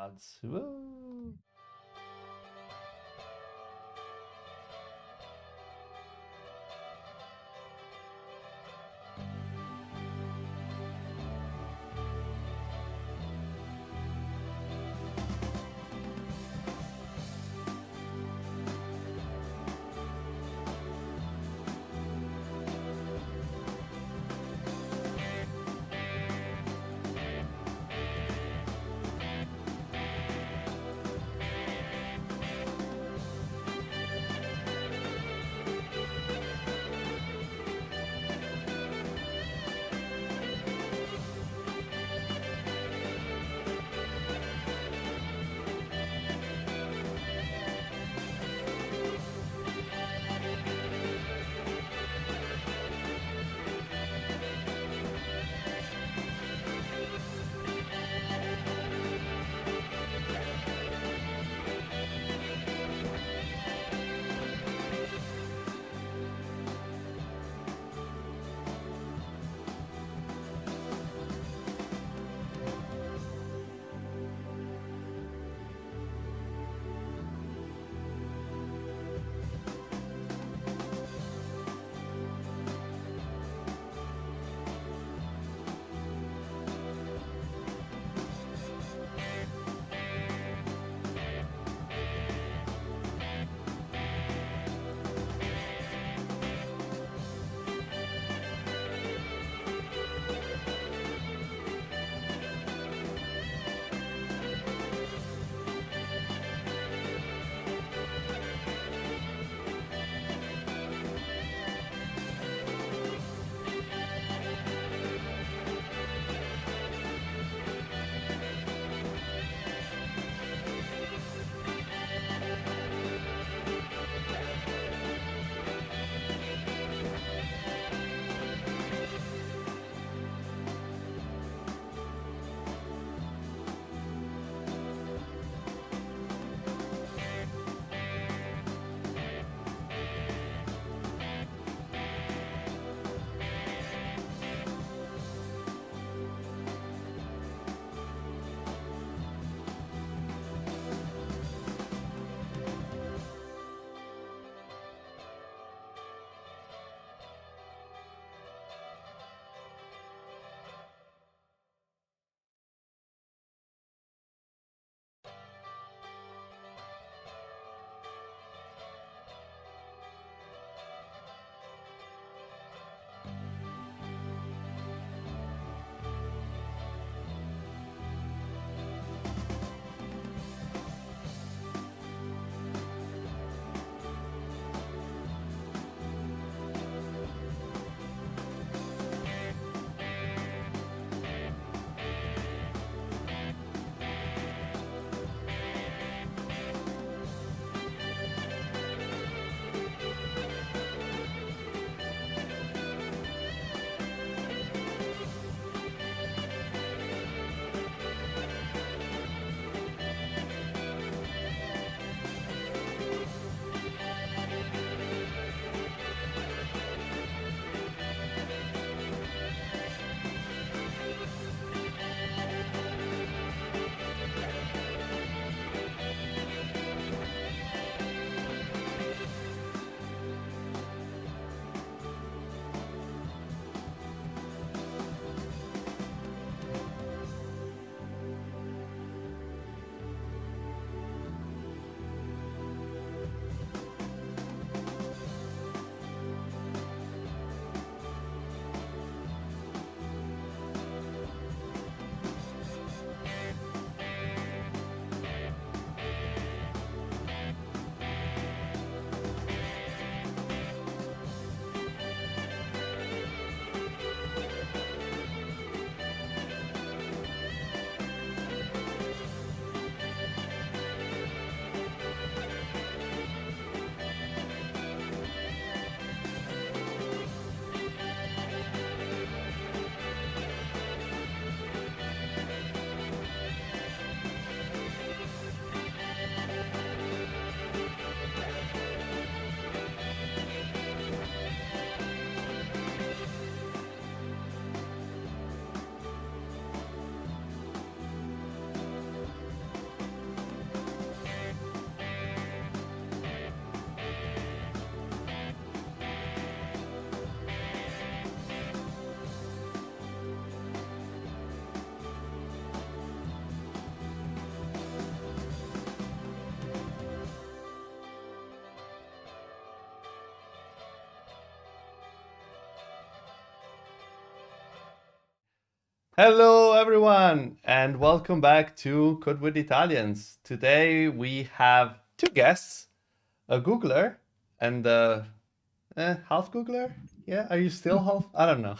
gods. Woo. Hello, everyone, and welcome back to Code with Italians. Today we have two guests, a Googler and a half Googler. Yeah, are you still half? I don't know.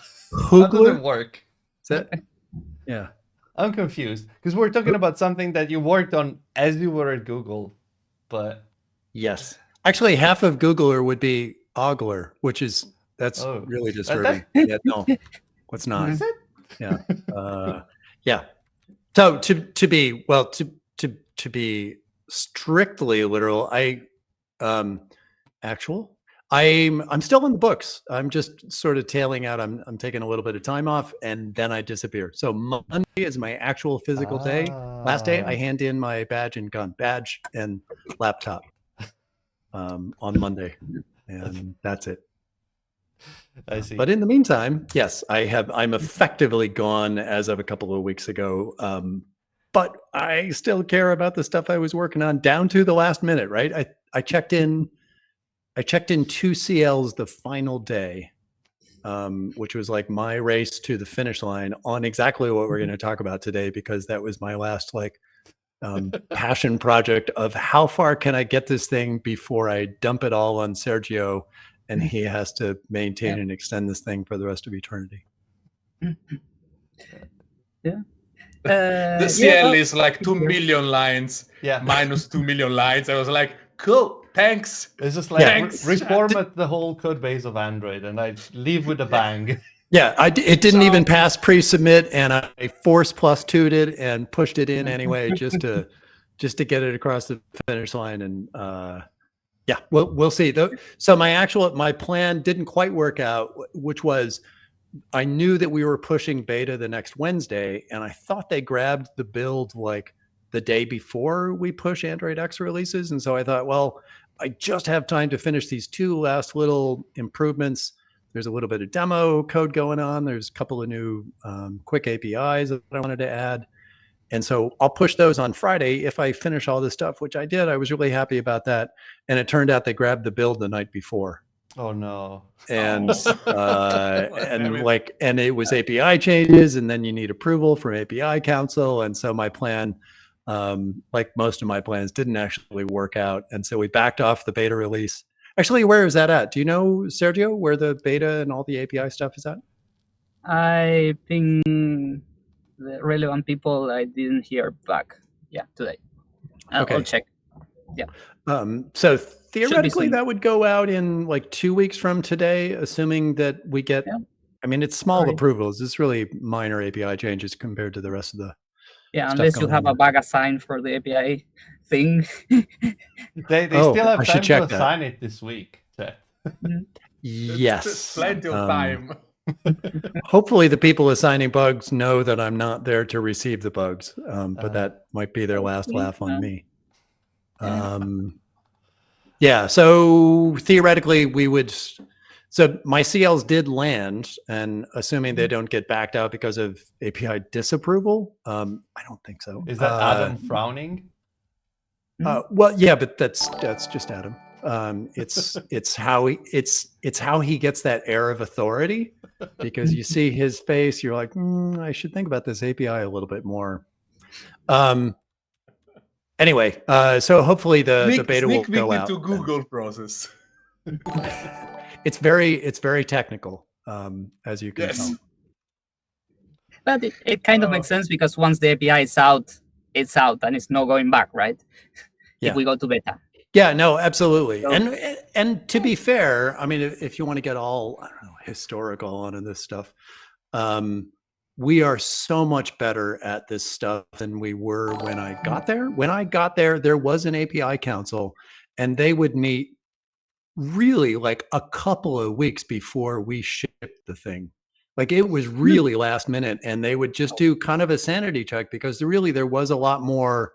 How does it Hoogler? work? Is that? Yeah. I'm confused because we're talking about something that you worked on as you were at Google, but Yes. Actually, half of Googler would be ogler, that's oh, really that disturbing. Yeah, no, it's not. is it? Yeah. Uh, yeah. So to be strictly literal, um actual I'm still in the books. I'm just sort of tailing out. I'm taking a little bit of time off and then I disappear. So Monday is my actual physical day. Last day I Ah, hand in my badge and laptop on Monday, and that's it. I see. But in the meantime, yes, I'm effectively gone as of a couple of weeks ago. But I still care about the stuff I was working on down to the last minute, right? I checked in two CLs the final day, which was like my race to the finish line on exactly what we're going to talk about today, because that was my last passion project of how far can I get this thing before I dump it all on Sergio and he has to maintain Yeah. and extend this thing for the rest of eternity. Yeah. The Yeah. CL is like 2 million lines, Yeah. minus 2 million lines. I was like, cool, thanks. It's just like Thanks. reformat the whole code base of Android, and I leave with a bang. Yeah, it didn't So- even pass pre-submit, and I force plus two'd it and pushed it in anyway just to get it across the finish line. And yeah, we'll see. So my plan didn't quite work out, which was I knew that we were pushing beta the next Wednesday, and I thought they grabbed the build like the day before we push Android X releases. And so I thought, well, I just have time to finish these two last little improvements. There's a little bit of demo code going on. There's a couple of new quick APIs that I wanted to add. And so I'll push those on Friday if I finish all this stuff, which I did. I was really happy about that. And it turned out they grabbed the build the night before. Oh no. And Damn it. and it was API changes, and then you need approval from API Council. And so my plan, like most of my plans, didn't actually work out. And so we backed off the beta release. Actually, where is that at? Do you know, Sergio, where the beta and all the API stuff is at? I think the relevant people I didn't hear back. Yeah, today. Okay. I'll check. So theoretically, soon. that would go out in like 2 weeks from today, assuming that we get. Yeah. I mean, it's small Right. approvals. It's really minor API changes compared to the rest of the. Yeah, stuff unless you going have on. a bug assigned for the API thing. They Oh, still have I should time to check that. assign it this week. Chet. Yes. There's plenty of time. Hopefully the people assigning bugs know that I'm not there to receive the bugs, but that might be their last laugh on me. Yeah, so theoretically we would. So my CLs did land, and assuming they don't get backed out because of API disapproval, I don't think so. Is that Adam frowning? Well, yeah, but that's just Adam. It's how he gets that air of authority, because you see his face, you're like, I should think about this API a little bit more. Anyway, so hopefully the beta will go out. Into Google process. It's very technical, as you can tell. But it kind of makes sense, because once the API is out, it's out and it's no going back, right? Yeah. If we go to beta. Yeah, no, absolutely. So- And to be fair, I mean, if you want to get all, I don't know, historical on this stuff, we are so much better at this stuff than we were when I got there. When I got there, there was an API council, and they would meet really like a couple of weeks before we shipped the thing. Like, it was really last minute, and they would just do kind of a sanity check, because really there was a lot more.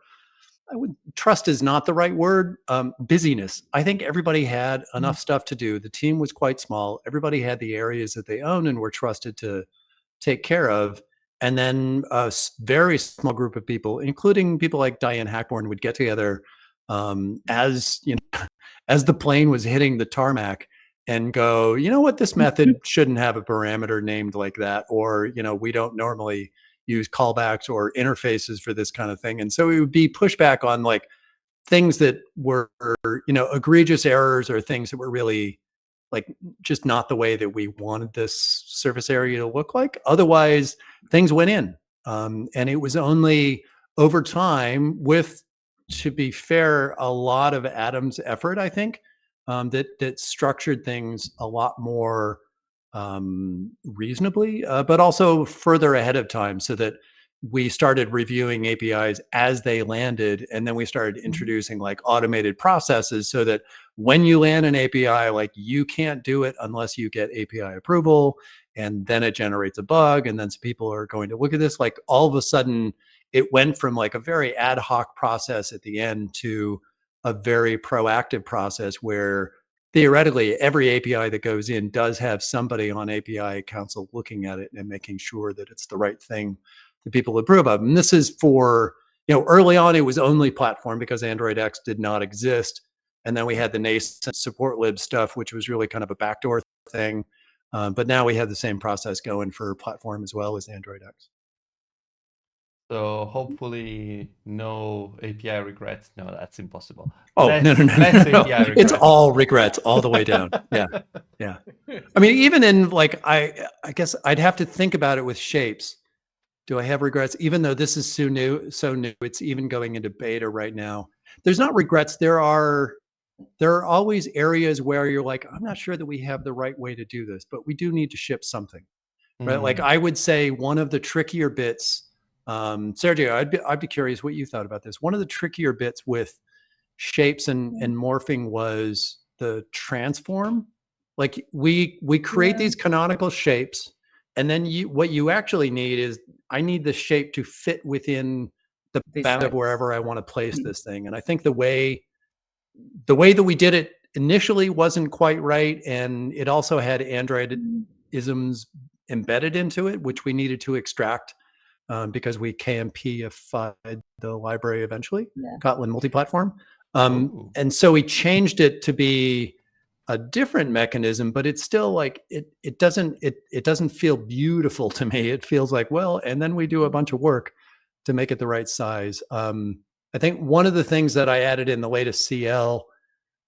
Trust is not the right word. Busyness. I think everybody had enough stuff to do. The team was quite small. Everybody had the areas that they owned and were trusted to take care of. And then a very small group of people, including people like Diane Hackborn, would get together as the plane was hitting the tarmac and go, you know what, this method shouldn't have a parameter named like that, or we don't normally use callbacks or interfaces for this kind of thing. And so it would be pushback on like things that were, egregious errors or things that were really like just not the way that we wanted this surface area to look like. Otherwise, things went in. And it was only over time, with, to be fair, a lot of Adam's effort, I think, that structured things a lot more reasonably, but also further ahead of time, so that we started reviewing APIs as they landed, and then we started introducing like automated processes so that when you land an API, like you can't do it unless you get API approval, and then it generates a bug, and then some people are going to look at this. Like all of a sudden, it went from like a very ad hoc process at the end to a very proactive process where theoretically every API that goes in does have somebody on API Council looking at it and making sure that it's the right thing that people approve of. And this is for, early on it was only platform because Android X did not exist. And then we had the nascent support lib stuff, which was really kind of a backdoor thing. But now we have the same process going for platform as well as Android X. So hopefully no API regrets. No, that's impossible. Oh, less, no. Less API regrets. It's all regrets all the way down. Yeah. I mean, even in like, I guess I'd have to think about it with shapes. Do I have regrets? Even though this is so new, it's even going into beta right now. There's not regrets. There are always areas where you're like, I'm not sure that we have the right way to do this, but we do need to ship something, right? Like I would say one of the trickier bits, Sergio, I'd be curious what you thought about this. One of the trickier bits with shapes and morphing was the transform. Like we create these canonical shapes, and then what you actually need is, I need the shape to fit within the bound of wherever I want to place this thing. And I think the way that we did it initially wasn't quite right, and it also had Android isms embedded into it, which we needed to extract because we KMP-ified the library eventually, Kotlin multi-platform. And so we changed it to be a different mechanism, but it's still like it doesn't feel beautiful to me. It feels like, well, and then we do a bunch of work to make it the right size. I think one of the things that I added in the latest CL,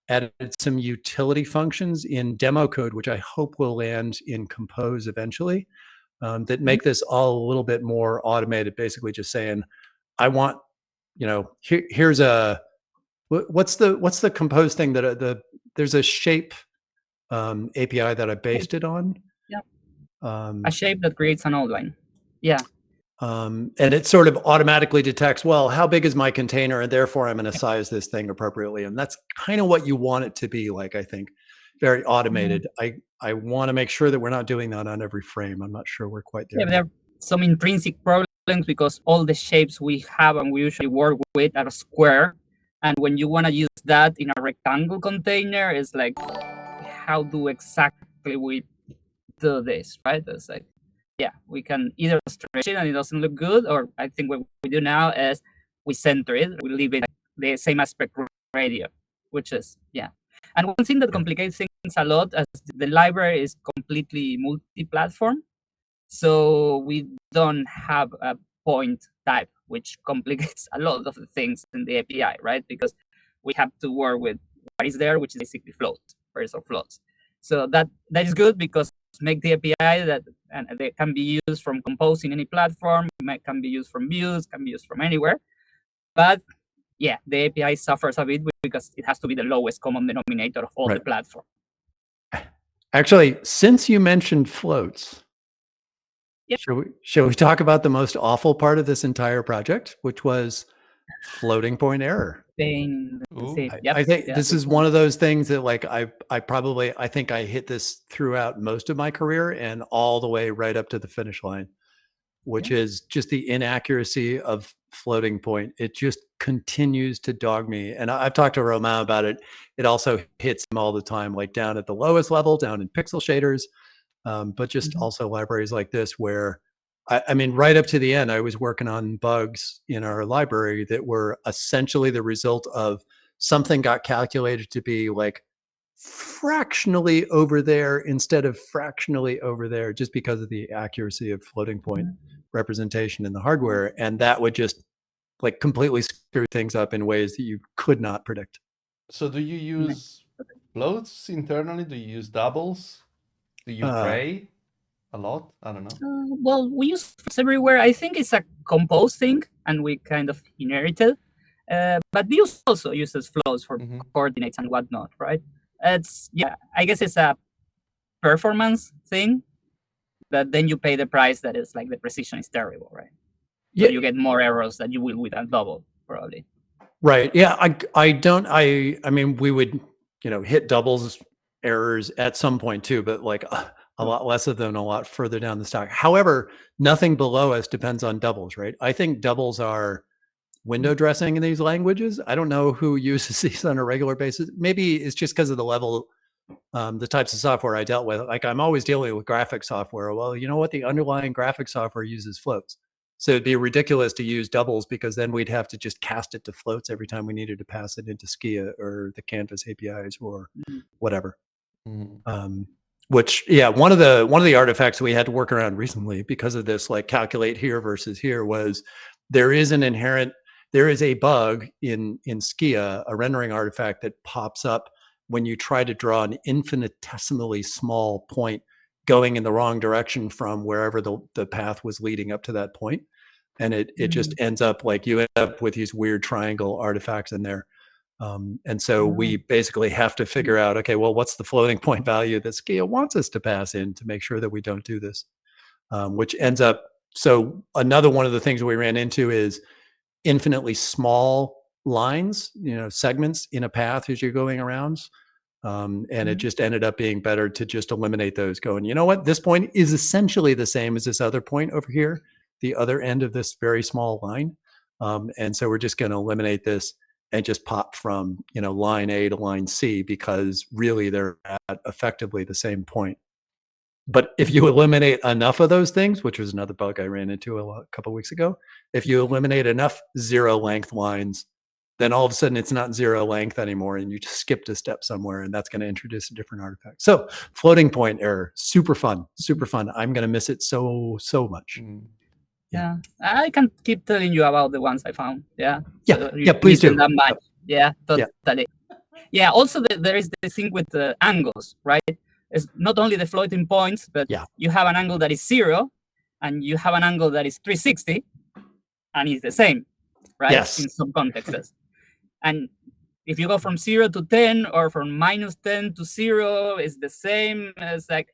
added some utility functions in demo code, which I hope will land in Compose eventually, that make this all a little bit more automated. Basically just saying, I want, here's a, what's the Compose thing that there's a shape API that I based it on. A shape that creates an outline. Yeah. And it sort of automatically detects, well, how big is my container? And therefore I'm going to size this thing appropriately. And that's kind of what you want it to be like, I think, very automated. I want to make sure that we're not doing that on every frame. I'm not sure we're quite there. Yeah, there are some intrinsic problems because all the shapes we have and we usually work with are square. And when you want to use that in a rectangle container, it's like, how do exactly we do this, right? It's like, yeah, we can either stretch it and it doesn't look good, or I think what we do now is we center it, we leave it the same aspect ratio, which is, And one thing that complicates things a lot is the library is completely multi-platform. So we don't have a point type, which complicates a lot of the things in the API, right? Because we have to work with what is there, which is basically floats, pairs of floats. So that is good because make the API that and they can be used from Compose in any platform, can be used from views, can be used from anywhere. But yeah, the API suffers a bit because it has to be the lowest common denominator of all the platform. Actually, since you mentioned floats, shall we talk about the most awful part of this entire project, which was floating point error? I think this is one of those things that like I think I hit this throughout most of my career and all the way right up to the finish line, which is just the inaccuracy of floating point. It just continues to dog me. And I've talked to Romain about it. It also hits him all the time, like down at the lowest level, down in pixel shaders, but just also libraries like this where I mean, right up to the end, I was working on bugs in our library that were essentially the result of something got calculated to be like fractionally over there instead of fractionally over there, just because of the accuracy of floating point. representation in the hardware, and that would just like completely screw things up in ways that you could not predict. So do you use floats internally? Do you use doubles? Do you Uh, pray a lot? I don't know. Well, we use floats everywhere. I think it's a compose thing, and we kind of inherited. But Vue also uses flows for Mhm. coordinates and whatnot, right? I guess it's a performance thing, but then you pay the price that is like the precision is terrible, right? So yeah, you get more errors than you will with a double, probably. right. Yeah, I mean, we would, hit doubles errors at some point too, but like a lot less of them, a lot further down the stack. However, nothing below us depends on doubles, right? I think doubles are window dressing in these languages. I don't know who uses these on a regular basis. Maybe it's just because of the level, the types of software I dealt with. Like I'm always dealing with graphic software. Well, you know what? The underlying graphic software uses floats. So it'd be ridiculous to use doubles because then we'd have to just cast it to floats every time we needed to pass it into Skia or the Canvas APIs or whatever. Mhm. Which, yeah, one of the artifacts we had to work around recently because of this, like calculate here versus here, was there is a bug in Skia, a rendering artifact that pops up when you try to draw an infinitesimally small point going in the wrong direction from wherever the path was leading up to that point. And it just ends up like you end up with these weird triangle artifacts in there. And so we basically have to figure out, okay, well, what's the floating point value that Skia wants us to pass in to make sure that we don't do this, which ends up, so another one of the things we ran into is infinitely small lines, segments in a path as you're going around. And it just ended up being better to just eliminate those going, you know what, this point is essentially the same as this other point over here, the other end of this very small line. And so we're just going to eliminate this and just pop from, line A to line C, because really they're at effectively the same point. But if you eliminate enough of those things, which was another bug I ran into a couple of weeks ago, if you eliminate enough zero length lines, then all of a sudden it's not zero length anymore, and you just skipped a step somewhere, and that's going to introduce a different artifact. So floating point error, super fun, super fun. I'm going to miss it so much. Mm. Yeah, I can keep telling you about the ones I found. Yeah, Yeah, so you please miss them do. that much. Yeah, Yeah. totally. Yeah, also there is the thing with the angles, right? It's not only the floating points, but Yeah. you have an angle that is 0, and you have an angle that is 360, and it's the same, right? Yes. In some contexts. And if you go from 0 to 10 or from -10 to 0, it's the same. It's like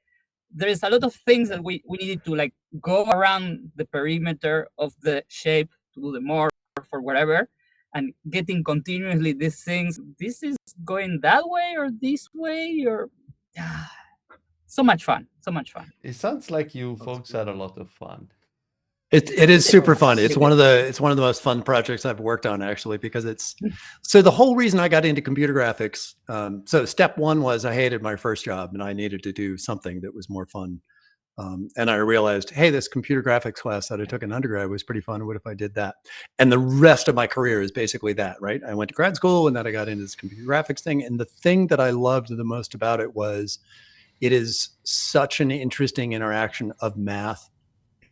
there is a lot of things that we needed to like go around the perimeter of the shape to do the morph or whatever, and getting continuously these things. This is going that way or this way, or so much fun. So much fun. It sounds like you folks had a lot of fun. It is super fun. Really It's one of the most fun projects I've worked on, actually, because it's so the whole reason I got into computer graphics. So step one was I hated my first job and I needed to do something that was more fun. And I realized, hey, this computer graphics class that I took in undergrad was pretty fun. What if I did that? And the rest of my career is basically that, right? I went to grad school and then I got into this computer graphics thing. And the thing that I loved the most about it was it is such an interesting interaction of math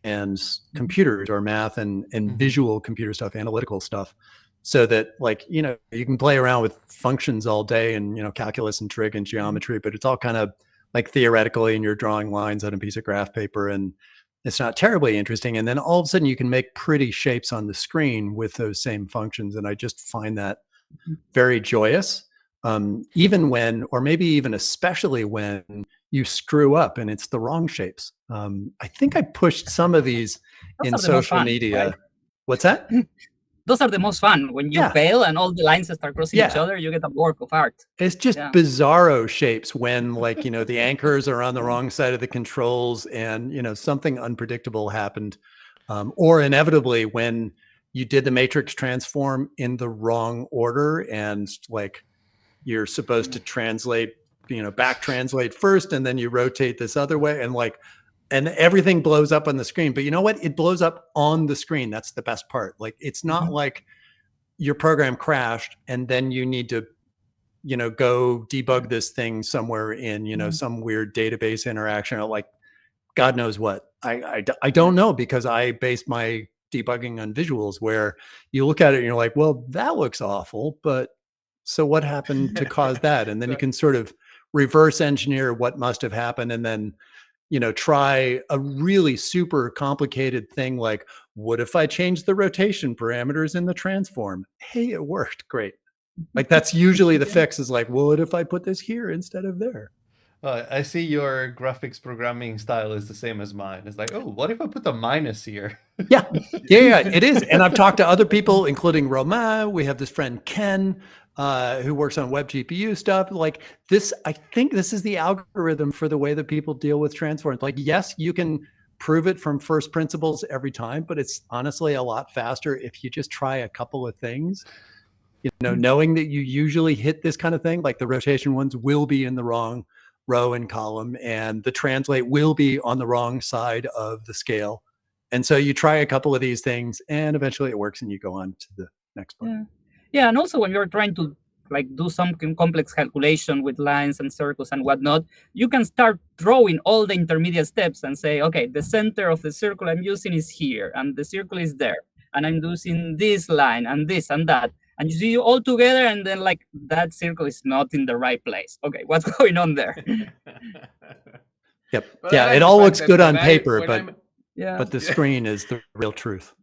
and computers, or math and visual computer stuff, analytical stuff, so that like, you can play around with functions all day and, calculus and trig and geometry, but it's all kind of like theoretically, and you're drawing lines on a piece of graph paper and it's not terribly interesting. And then all of a sudden you can make pretty shapes on the screen with those same functions. And I just find that very joyous. Even when, or maybe even especially when you screw up and it's the wrong shapes. I think I pushed some of these Those in are the most social fun, media. right? What's that? Those are the most fun when you Yeah. fail and all the lines start crossing each Yeah. other. You get a work of art. It's just Yeah. bizarro shapes when, like, the anchors are on the wrong side of the controls and, something unpredictable happened. Or inevitably when you did the matrix transform in the wrong order and like you're supposed to translate, back translate first, and then you rotate this other way, and everything blows up on the screen. But you know what? It blows up on the screen. That's the best part. Like, it's not like your program crashed and then you need to, go debug this thing somewhere in, some weird database interaction or like God knows what. I don't know, because I based my debugging on visuals, where you look at it and you're like, well, that looks awful, but so what happened to cause that? And then you can sort of reverse engineer what must have happened, and then try a really super complicated thing like, what if I change the rotation parameters in the transform? Hey, it worked. Great. Like, that's usually the fix, is like, well, what if I put this here instead of there? I see your graphics programming style is the same as mine. It's like, oh, what if I put a minus here? Yeah, it is. And I've talked to other people, including Romain. We have this friend, Ken, who works on web GPU stuff. Like this, I think this is the algorithm for the way that people deal with transforms. Like, yes, you can prove it from first principles every time, but it's honestly a lot faster if you just try a couple of things. Knowing that you usually hit this kind of thing, like the rotation ones will be in the wrong row and column, and the translate will be on the wrong side of the scale. And so you try a couple of these things, and eventually it works, and you go on to the next one. Yeah, and also when you're trying to do some complex calculation with lines and circles and whatnot, you can start drawing all the intermediate steps and say, okay, the center of the circle I'm using is here, and the circle is there, and I'm using this line and this and that. And you see all together, and then that circle is not in the right place. Okay, what's going on there? Yep. Yeah, it all looks good on paper, but the Yeah. screen is the real truth.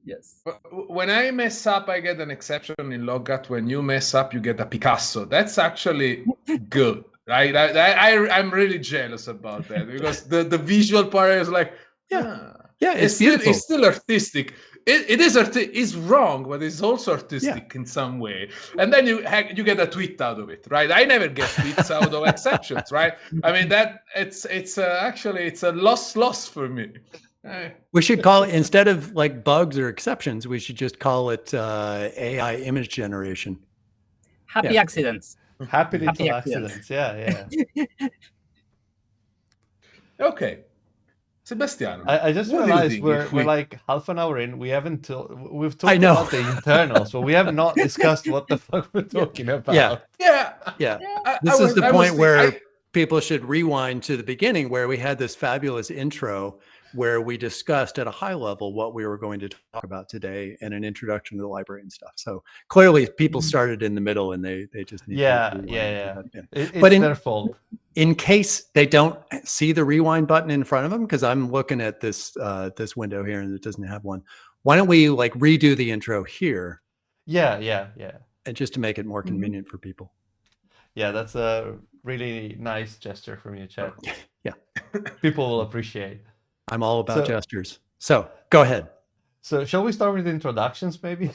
Yes. When I mess up, I get an exception in Logat. When you mess up, you get a Picasso. That's actually good, right? I'm really jealous about that, because the visual part is like, it's beautiful. It's still artistic. It's wrong, but it's also artistic in some way. And then you get a tweet out of it, right? I never get tweets out of exceptions, right? I mean, that it's actually it's a loss for me. We should call it, instead of like bugs or exceptions, we should just call it AI image generation. Happy accidents. Happy little accidents. Yeah. Okay. Sebastiano, I just realized we're like half an hour in. We've talked I know. about the internals, but we have not discussed what the fuck we're talking about. Yeah. This is the point where people should rewind to the beginning, where we had this fabulous intro where we discussed at a high level what we were going to talk about today, and an introduction to the library and stuff. So clearly people started in the middle, and they just need to It's but their fault. In case they don't see the rewind button in front of them, because I'm looking at this this window here and it doesn't have one, why don't we like redo the intro here? Yeah. And just to make it more convenient for people. Yeah, that's a really nice gesture from you, Chet. Yeah. People will appreciate. I'm all about gestures. So go ahead. So shall we start with introductions, maybe?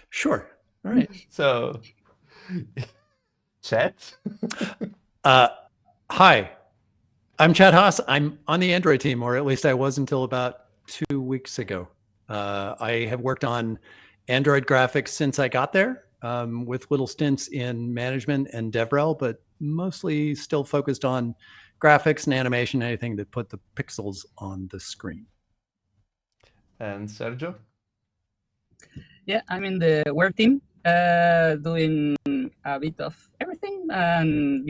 Sure. All right. So, Chet? Hi, I'm Chet Haase. I'm on the Android team, or at least I was until about 2 weeks ago. I have worked on Android graphics since I got there, with little stints in management and DevRel, but mostly still focused on graphics and animation, anything that put the pixels on the screen. And Sergio? Yeah, I'm in the Wear team, doing a bit of everything, and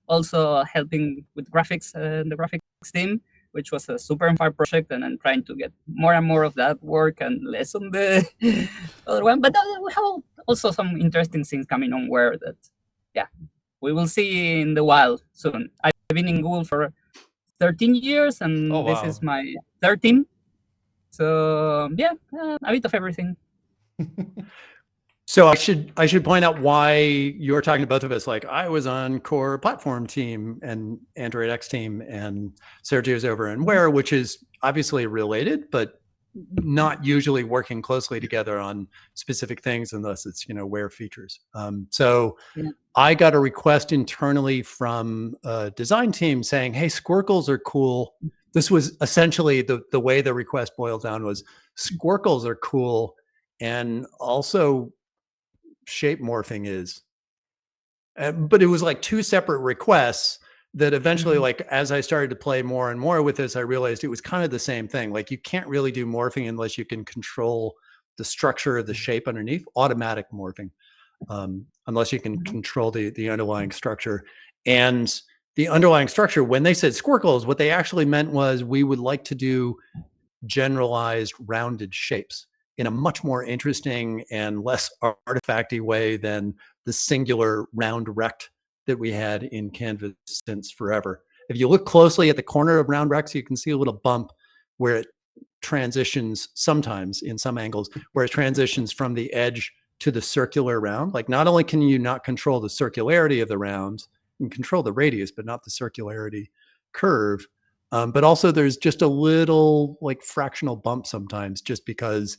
also helping with graphics, the graphics team, which was a super fun project, and I'm trying to get more and more of that work and less on the other one. But we have also some interesting things coming on Wear that, we will see in the wild soon. I've been in Google for 13 years, and this is my 13th. So a bit of everything. So I should point out why you're talking to both of us. Like, I was on core platform team and Android X team, and Sergio's over in Wear, which is obviously related, but not usually working closely together on specific things unless it's Wear features. I got a request internally from a design team saying, hey, squircles are cool. This was essentially the way the request boiled down was squircles are cool, and also shape morphing is. But it was like two separate requests that eventually, like, as I started to play more and more with this, I realized it was kind of the same thing. Like, you can't really do morphing unless you can control the structure of the shape underneath, automatic morphing, unless you can control the underlying structure. And the underlying structure, when they said squircles, what they actually meant was we would like to do generalized rounded shapes in a much more interesting and less artifacty way than the singular round rect that we had in Canvas since forever. If you look closely at the corner of round rects, you can see a little bump where it transitions sometimes in some angles, where it transitions from the edge to the circular round. Like, not only can you not control the circularity of the rounds, you can control the radius, but not the circularity curve. But also there's just a little like fractional bump sometimes, just because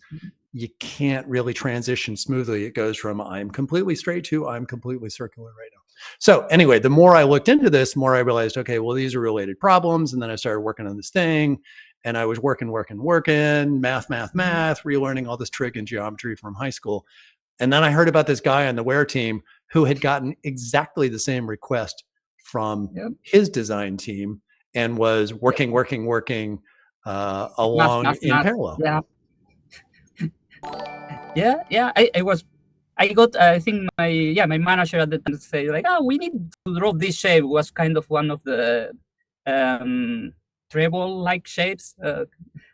you can't really transition smoothly. It goes from I'm completely straight to I'm completely circular right now. So anyway, the more I looked into this, the more I realized, okay, well, these are related problems. And then I started working on this thing, and I was working, math, relearning all this trig and geometry from high school. And then I heard about this guy on the Ware team who had gotten exactly the same request from his design team and was working along in parallel. I got, I think my manager at the time said like, oh, we need to draw this shape. It was kind of one of the treble-like shapes,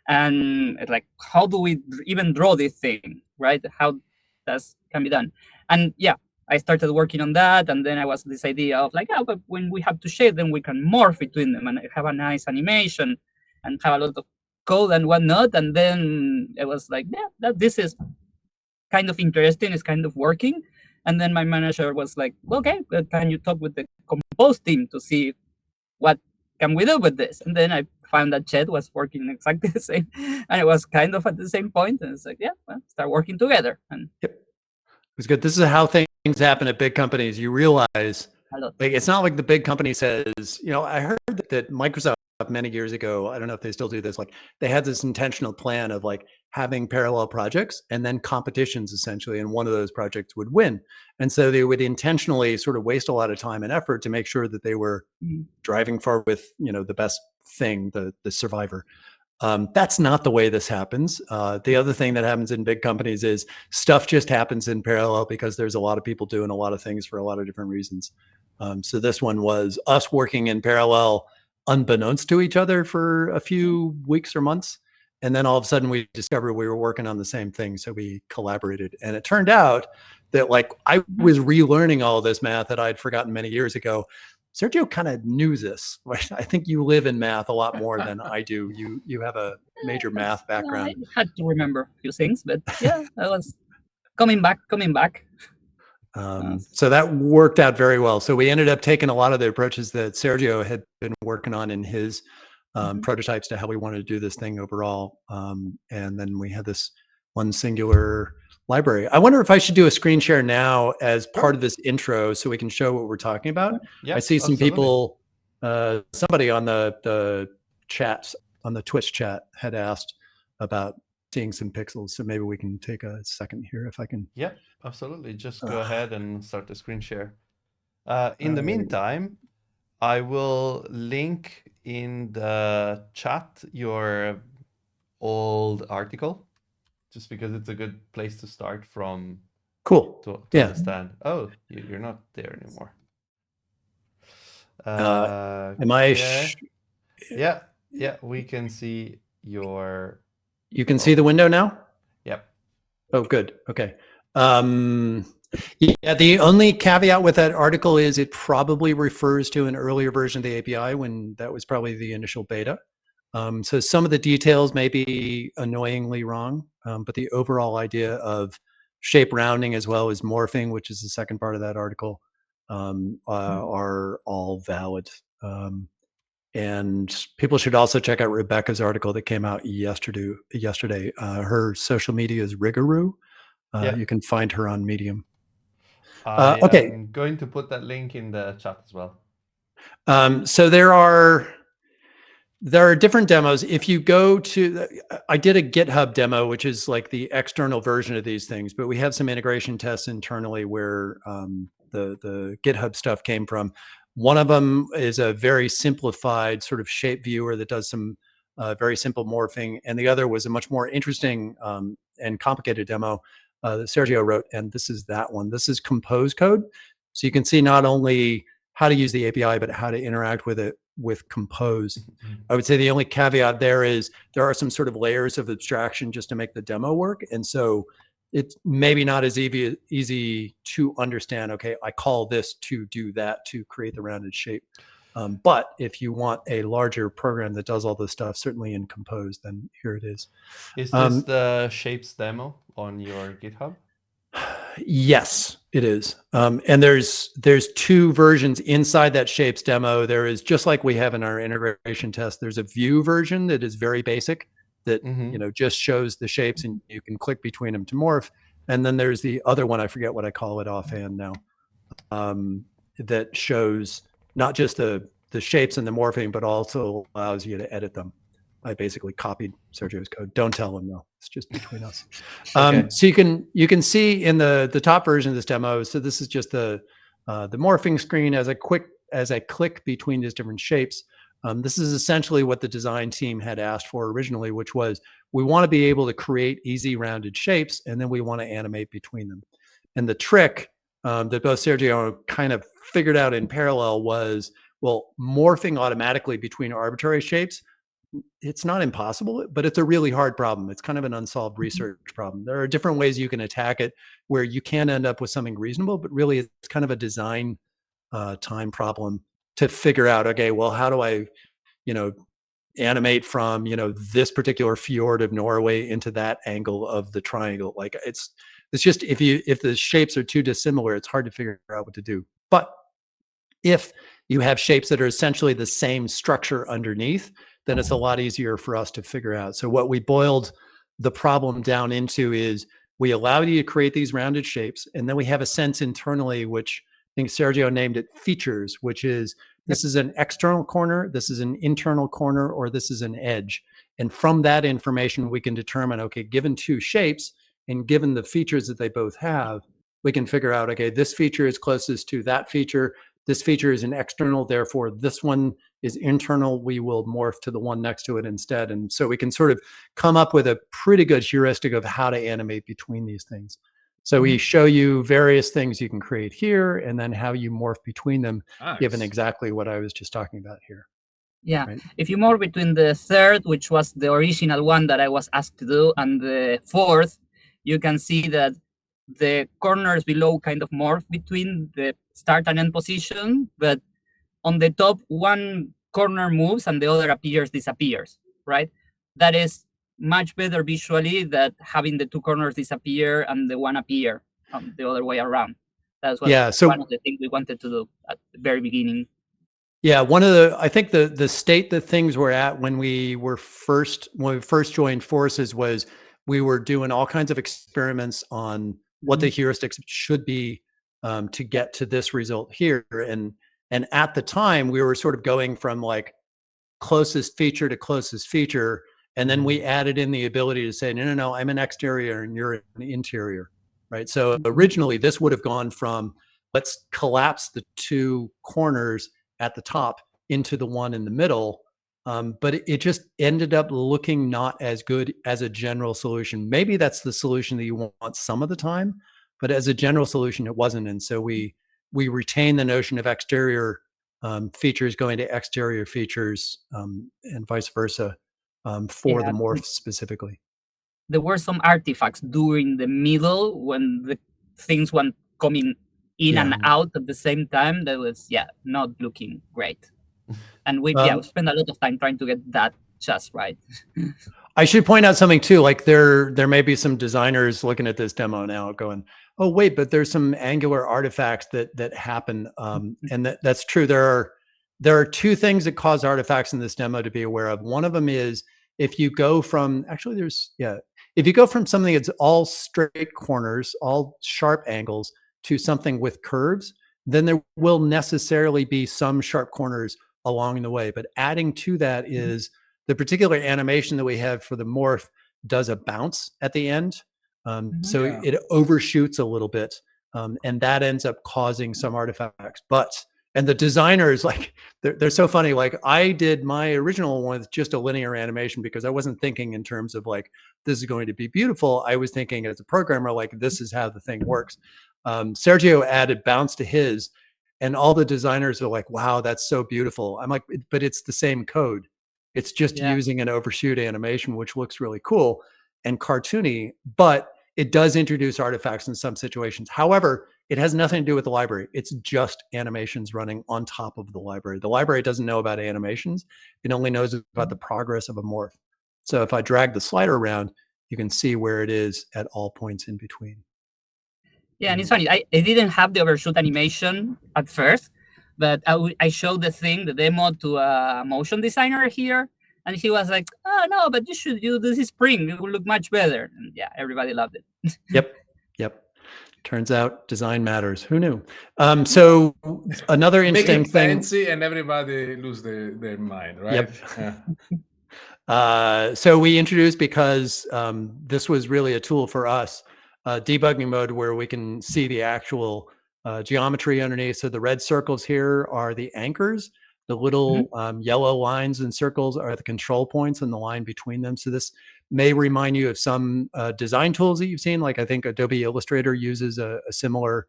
and it's like, how do we even draw this thing, right? How that can be done? And I started working on that, and then I was this idea of like, but when we have to shape them, we can morph between them and have a nice animation and have a lot of code and whatnot. And then it was like, this is kind of interesting, it's kind of working. And then my manager was like, okay, can you talk with the Compose team to see what can we do with this? And then I found that Chet was working exactly the same, and it was kind of at the same point. And it's like, start working together. And it was good. This is how things happen at big companies. You realize, like, it's not like the big company says, I heard that Microsoft many years ago, I don't know if they still do this, like they had this intentional plan of like having parallel projects and then competitions essentially, and one of those projects would win. And so they would intentionally sort of waste a lot of time and effort to make sure that they were driving forward with, the best thing, the survivor. That's not the way this happens. The other thing that happens in big companies is stuff just happens in parallel because there's a lot of people doing a lot of things for a lot of different reasons. So this one was us working in parallel unbeknownst to each other for a few weeks or months. And then all of a sudden we discovered we were working on the same thing. So we collaborated. And it turned out that like I was relearning all of this math that I'd forgotten many years ago. Sergio kind of knew this. Right? I think you live in math a lot more than I do. You have a major math background. I had to remember a few things, but I was coming back. So that worked out very well. So we ended up taking a lot of the approaches that Sergio had been working on in his prototypes to how we wanted to do this thing overall. And then we had this one singular library. I wonder if I should do a screen share now as part of this intro so we can show what we're talking about. I see some people, somebody on the chat, on the Twitch chat had asked about seeing some pixels. So maybe we can take a second here if I can. Yeah, absolutely. Just go ahead and start the screen share. In the meantime, I will link in the chat your old article, just because it's a good place to start from. Cool. To understand. Oh, you're not there anymore. Am I? Yeah, we can see your. You can see the window now? Yep. Oh, good. Okay. Yeah, the only caveat with that article is it probably refers to an earlier version of the API when that was probably the initial beta. So some of the details may be annoyingly wrong, but the overall idea of shape rounding as well as morphing, which is the second part of that article, are all valid. And people should also check out Rebecca's article that came out yesterday. Her social media is Rigoroo. You can find her on Medium. I'm going to put that link in the chat as well. So there are different demos. If you go to, I did a GitHub demo, which is like the external version of these things, but we have some integration tests internally where the GitHub stuff came from. One of them is a very simplified sort of shape viewer that does some very simple morphing. And the other was a much more interesting and complicated demo that Sergio wrote. And this is that one. This is Compose code. So you can see not only how to use the API, but how to interact with it with Compose. I would say the only caveat there is there are some sort of layers of abstraction just to make the demo work. And so it's maybe not as easy to understand, okay, I call this to do that to create the rounded shape. But if you want a larger program that does all this stuff, certainly in Compose, then here it is. Is this the shapes demo on your GitHub? Yes, it is. And there's two versions inside that shapes demo. There is, just like we have in our integration test, there's a view version that is very basic, that just shows the shapes and you can click between them to morph. And then there's the other one, I forget what I call it offhand now, that shows not just the shapes and the morphing, but also allows you to edit them. I basically copied Sergio's code. Don't tell him though. It's just between us. Okay. So you can see in the top version of this demo. So this is just the morphing screen as I click between these different shapes. This is essentially what the design team had asked for originally, which was we want to be able to create easy rounded shapes, and then we want to animate between them. And the trick that both Sergio kind of figured out in parallel was, well, morphing automatically between arbitrary shapes. It's not impossible, but it's a really hard problem. It's kind of an unsolved research problem. There are different ways you can attack it where you can end up with something reasonable, but really it's kind of a design time problem to figure out, okay, well, how do I, animate from, this particular fjord of Norway into that angle of the triangle? Like it's just, if the shapes are too dissimilar, it's hard to figure out what to do. But if you have shapes that are essentially the same structure underneath, then it's a lot easier for us to figure out. So what we boiled the problem down into is we allow you to create these rounded shapes, and then we have a sense internally, which I think Sergio named it features, which is this is an external corner, this is an internal corner, or this is an edge. And from that information, we can determine, okay, given two shapes and given the features that they both have, we can figure out, okay, this feature is closest to that feature. This feature is an external, therefore this one is internal. We will morph to the one next to it instead. And so we can sort of come up with a pretty good heuristic of how to animate between these things. So we show you various things you can create here and then how you morph between them, given exactly what I was just talking about here. Yeah, right? If you morph between the third, which was the original one that I was asked to do, and the fourth, you can see that the corners below kind of morph between the start and end position, but on the top, one corner moves and the other disappears, right? That is much better visually than having the two corners disappear and the one appear the other way around. That's what one of the things we wanted to do at the very beginning. Yeah, I think the state that things were at when we first joined forces was we were doing all kinds of experiments on what the heuristics should be to get to this result here. And at the time, we were sort of going from like closest feature to closest feature. And then we added in the ability to say, no, I'm an exterior and you're an interior, right? So originally, this would have gone from let's collapse the two corners at the top into the one in the middle. But it just ended up looking not as good as a general solution. Maybe that's the solution that you want some of the time, but as a general solution, it wasn't. And so we retain the notion of exterior features going to exterior features and vice versa for the morph specifically. There were some artifacts during the middle when the things went coming in and out at the same time. That was, not looking great. And we spent a lot of time trying to get that just right. I should point out something too, like there may be some designers looking at this demo now going, oh wait, but there's some angular artifacts that happen. And that's true. There are two things that cause artifacts in this demo to be aware of. One of them is if you go from, if you go from something that's all straight corners, all sharp angles to something with curves, then there will necessarily be some sharp corners along the way. But adding to that is the particular animation that we have for the morph does a bounce at the end. So it overshoots a little bit, and that ends up causing some artifacts. And the designers, like, they're so funny. Like, I did my original one with just a linear animation because I wasn't thinking in terms of like, this is going to be beautiful. I was thinking as a programmer, like, this is how the thing works. Sergio added bounce to his, And all the designers are like, wow, that's so beautiful. I'm like, but it's the same code. It's just using an overshoot animation, which looks really cool and cartoony, but it does introduce artifacts in some situations. However, it has nothing to do with the library. It's just animations running on top of the library. The library doesn't know about animations. It only knows about the progress of a morph. So if I drag the slider around, you can see where it is at all points in between. Yeah, and it's funny. I didn't have the overshoot animation at first, but I showed the demo to a motion designer here, and he was like, "Oh no, but you should use this spring. It will look much better." And yeah, everybody loved it. Yep. Turns out design matters. Who knew? So another interesting Make it thing. fancy and everybody lose their mind, right? Yep. Yeah. So we introduced, because this was really a tool for us, debugging mode where we can see the actual geometry underneath. So the red circles here are the anchors. The little yellow lines and circles are the control points and the line between them. So this may remind you of some design tools that you've seen. Like I think Adobe Illustrator uses a similar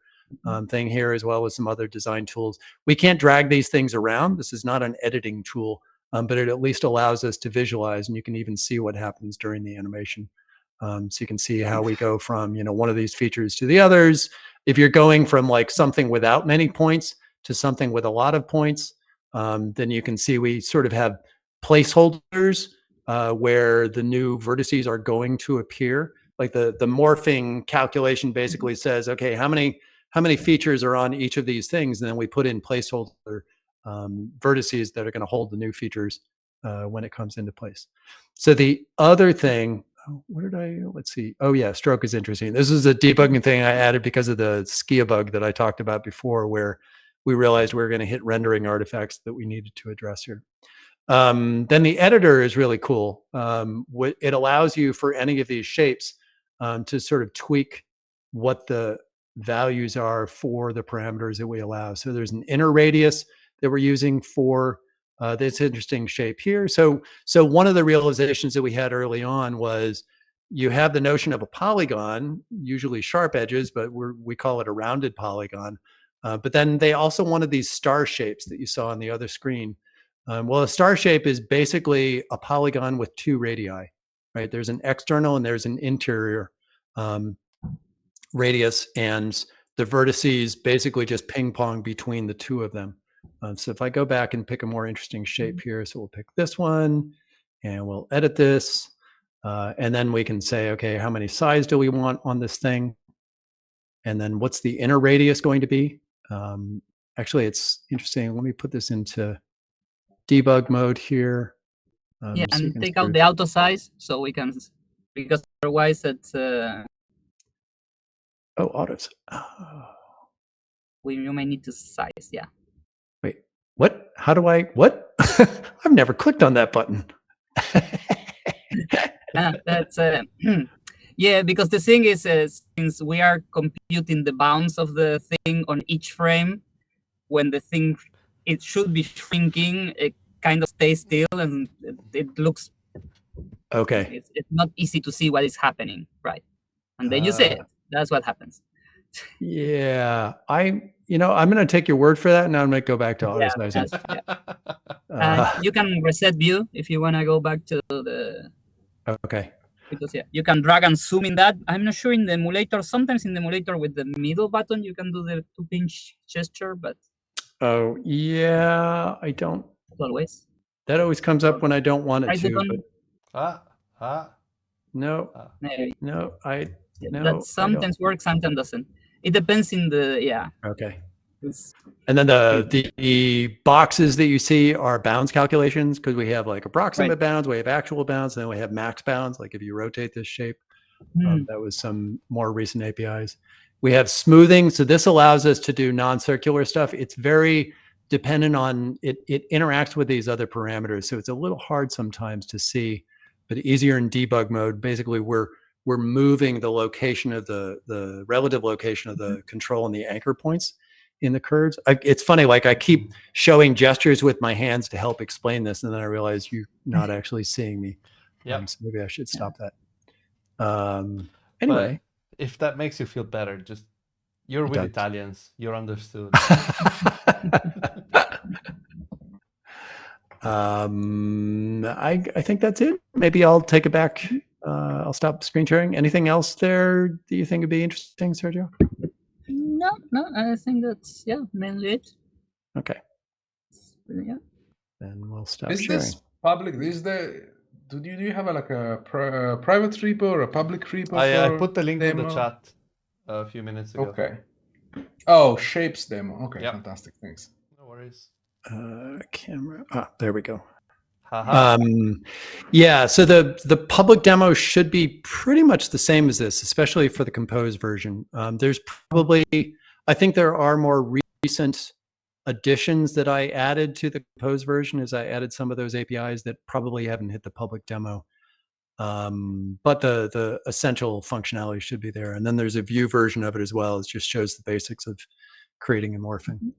thing here, as well as some other design tools. We can't drag these things around. This is not an editing tool, but it at least allows us to visualize, and you can even see what happens during the animation. So you can see how we go from, one of these features to the others. If you're going from like something without many points to something with a lot of points, then you can see we sort of have placeholders where the new vertices are going to appear. Like the morphing calculation basically says, okay, how many features are on each of these things, and then we put in placeholder vertices that are going to hold the new features when it comes into place. So the other thing, let's see. Oh yeah, stroke is interesting. This is a debugging thing I added because of the Skia bug that I talked about before, where we realized we were going to hit rendering artifacts that we needed to address here. Then the editor is really cool. It allows you, for any of these shapes, to sort of tweak what the values are for the parameters that we allow. So there's an inner radius that we're using for this interesting shape here. So one of the realizations that we had early on was you have the notion of a polygon, usually sharp edges, but we call it a rounded polygon. But then they also wanted these star shapes that you saw on the other screen. Well, a star shape is basically a polygon with two radii, right? There's an external and there's an interior radius, and the vertices basically just ping pong between the two of them. So if I go back and pick a more interesting shape here, so we'll pick this one and we'll edit this. And then we can say, okay, how many sides do we want on this thing? And then what's the inner radius going to be? Actually, it's interesting. Let me put this into debug mode here. Yeah, so and take out the auto size so we can, because otherwise it's autos. You may need to size. Yeah. Wait, what? How do I? What? I've never clicked on that button. That's yeah, because the thing is, since we are computing the bounds of the thing on each frame, when the thing it should be shrinking, it kind of stays still, and it looks okay. It's not easy to see what is happening, right? And then you see it. That's what happens. Yeah, I'm going to take your word for that, and now I'm going to go back to auto sizing. You can reset view if you want to go back to the. Okay. Because you can drag and zoom in that. I'm not sure in the emulator. Sometimes in the emulator with the middle button you can do the 2-pinch gesture, but. Oh yeah, I don't. Always. That always comes up when I don't want it to. But... No. Maybe. No, no. That sometimes works, sometimes doesn't. It depends in the Okay. And then the boxes that you see are bounds calculations, because we have like approximate bounds, we have actual bounds, and then we have max bounds. Like if you rotate this shape, that was some more recent APIs. We have smoothing, so this allows us to do non-circular stuff. It's very dependent on it interacts with these other parameters, so it's a little hard sometimes to see, but easier in debug mode. Basically, we're moving the location of the relative location of the control and the anchor points in the curves. It's funny, like I keep showing gestures with my hands to help explain this, and then I realize you're not actually seeing me. So maybe I should stop that. Anyway, but if that makes you feel better, just You're It with does. Italians. You're understood. I think that's it. Maybe I'll take it back. I'll stop screen sharing. Anything else there that you think would be interesting, Sergio? No, I think that's mainly it. Okay, Yeah. then we'll stop Is sharing. this public? Is the do you have like a private repo or a public repo? I for put the link in the demo? chat a few minutes ago. Okay. Oh, shapes demo. Okay, Yep. fantastic. Thanks. No worries. Camera. There we go. Haha. Yeah, so the public demo should be pretty much the same as this, especially for the Compose version. There's probably, I think there are more recent additions that I added to the Compose version as I added some of those APIs that probably haven't hit the public demo. But the essential functionality should be there. And then there's a view version of it as well. It just shows the basics of creating and morphing.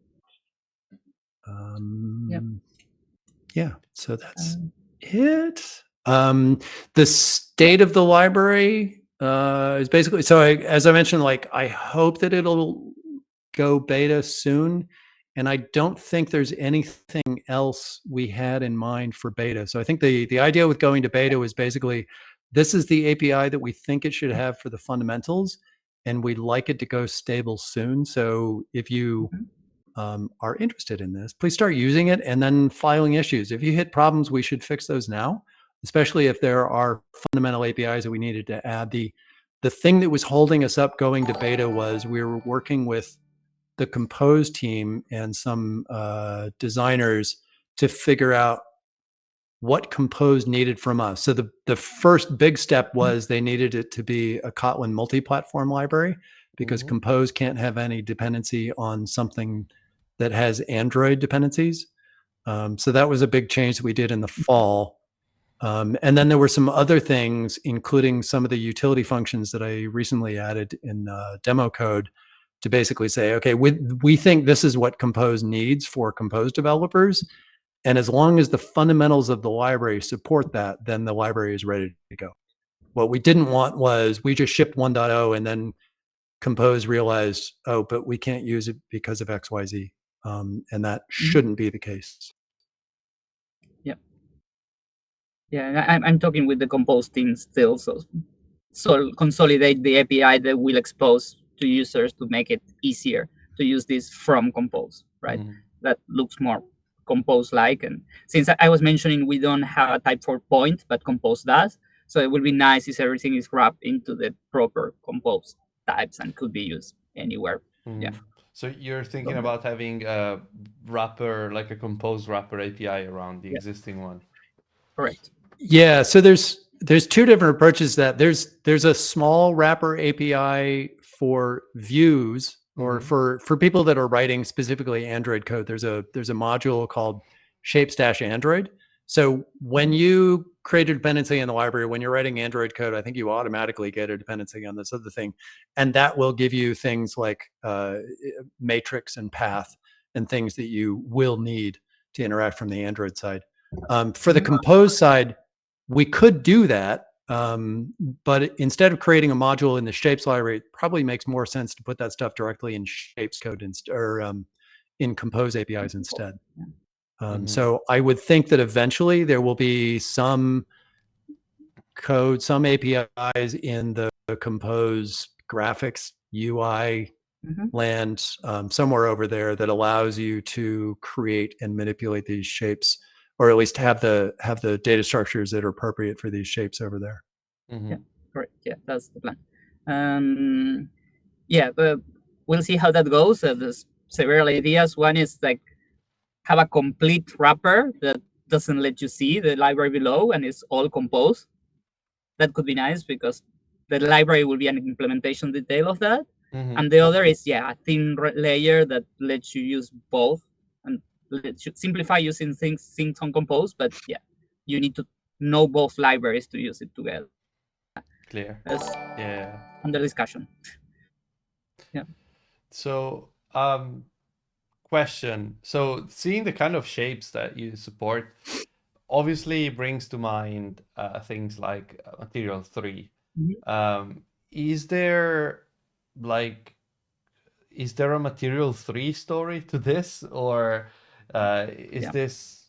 Yeah, so that's it. The state of the library is basically, so as I mentioned, like I hope that it'll go beta soon. And I don't think there's anything else we had in mind for beta. So I think the idea with going to beta was basically, this is the API that we think it should have for the fundamentals, and we'd like it to go stable soon. So if you are interested in this, please start using it and then filing issues. If you hit problems, we should fix those now, especially if there are fundamental APIs that we needed to add. The thing that was holding us up going to beta was we were working with the Compose team and some designers to figure out what Compose needed from us. So the first big step was they needed it to be a Kotlin multi-platform library, because Compose can't have any dependency on something that has Android dependencies. So that was a big change that we did in the fall. And then there were some other things, including some of the utility functions that I recently added in demo code to basically say, okay, we think this is what Compose needs for Compose developers. And as long as the fundamentals of the library support that, then the library is ready to go. What we didn't want was we just shipped 1.0 and then Compose realized, oh, but we can't use it because of XYZ. And that shouldn't be the case. Yeah, I'm talking with the Compose team still, so consolidate the API that will expose to users to make it easier to use this from Compose, right? That looks more Compose-like. And since I was mentioning we don't have a type for point, but Compose does, so it would be nice if everything is wrapped into the proper Compose types and could be used anywhere. Yeah. So you're thinking about having a wrapper, like a Compose wrapper API around the existing one? Correct. Yeah, so there's two different approaches to that. There's a small wrapper API for views, or for people that are writing specifically Android code. There's a module called shapes-android. So when you create a dependency in the library, when you're writing Android code, I think you automatically get a dependency on this other thing. And that will give you things like matrix and path and things that you will need to interact from the Android side. For the Compose side, we could do that, but instead of creating a module in the Shapes library, it probably makes more sense to put that stuff directly in Shapes code or in Compose APIs instead. So I would think that eventually there will be some code, some APIs in the Compose graphics UI land somewhere over there that allows you to create and manipulate these shapes, or at least have the data structures that are appropriate for these shapes over there. Yeah, correct. Yeah, that's the plan. Yeah, but we'll see how that goes. There's several ideas. One is like have a complete wrapper that doesn't let you see the library below and it's all Compose. That could be nice because the library will be an implementation detail of that. And the other is, a thin layer that lets you use both and lets you simplify using things on Compose. But yeah, you need to know both libraries to use it together. Clear. That's under discussion. Yeah. So, question. So, seeing the kind of shapes that you support obviously brings to mind things like Material 3. Is there like is there a Material 3 story to this, or is Yeah. this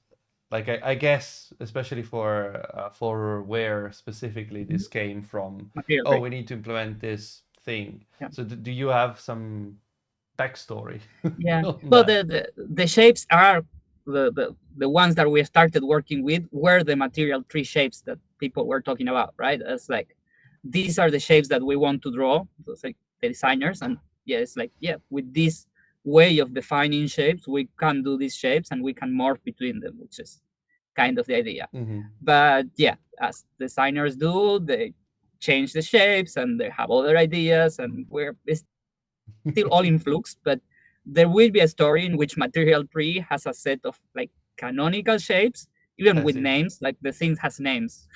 like I guess especially for where specifically this came from? Material Oh, break. we need to implement this thing. Yeah. So do you have some backstory Yeah. on Well, that? the shapes are the ones that we started working with were the material tree shapes that people were talking about, right? It's like these are the shapes that we want to draw. So it's like the designers, and yeah, it's like yeah, with this way of defining shapes, we can do these shapes and we can morph between them, which is kind of the idea. Mm-hmm. But yeah, as designers do, they change the shapes and they have other ideas, and it's still all in flux. But there will be a story in which material tree has a set of like canonical shapes, even I with see. names. Like the things have names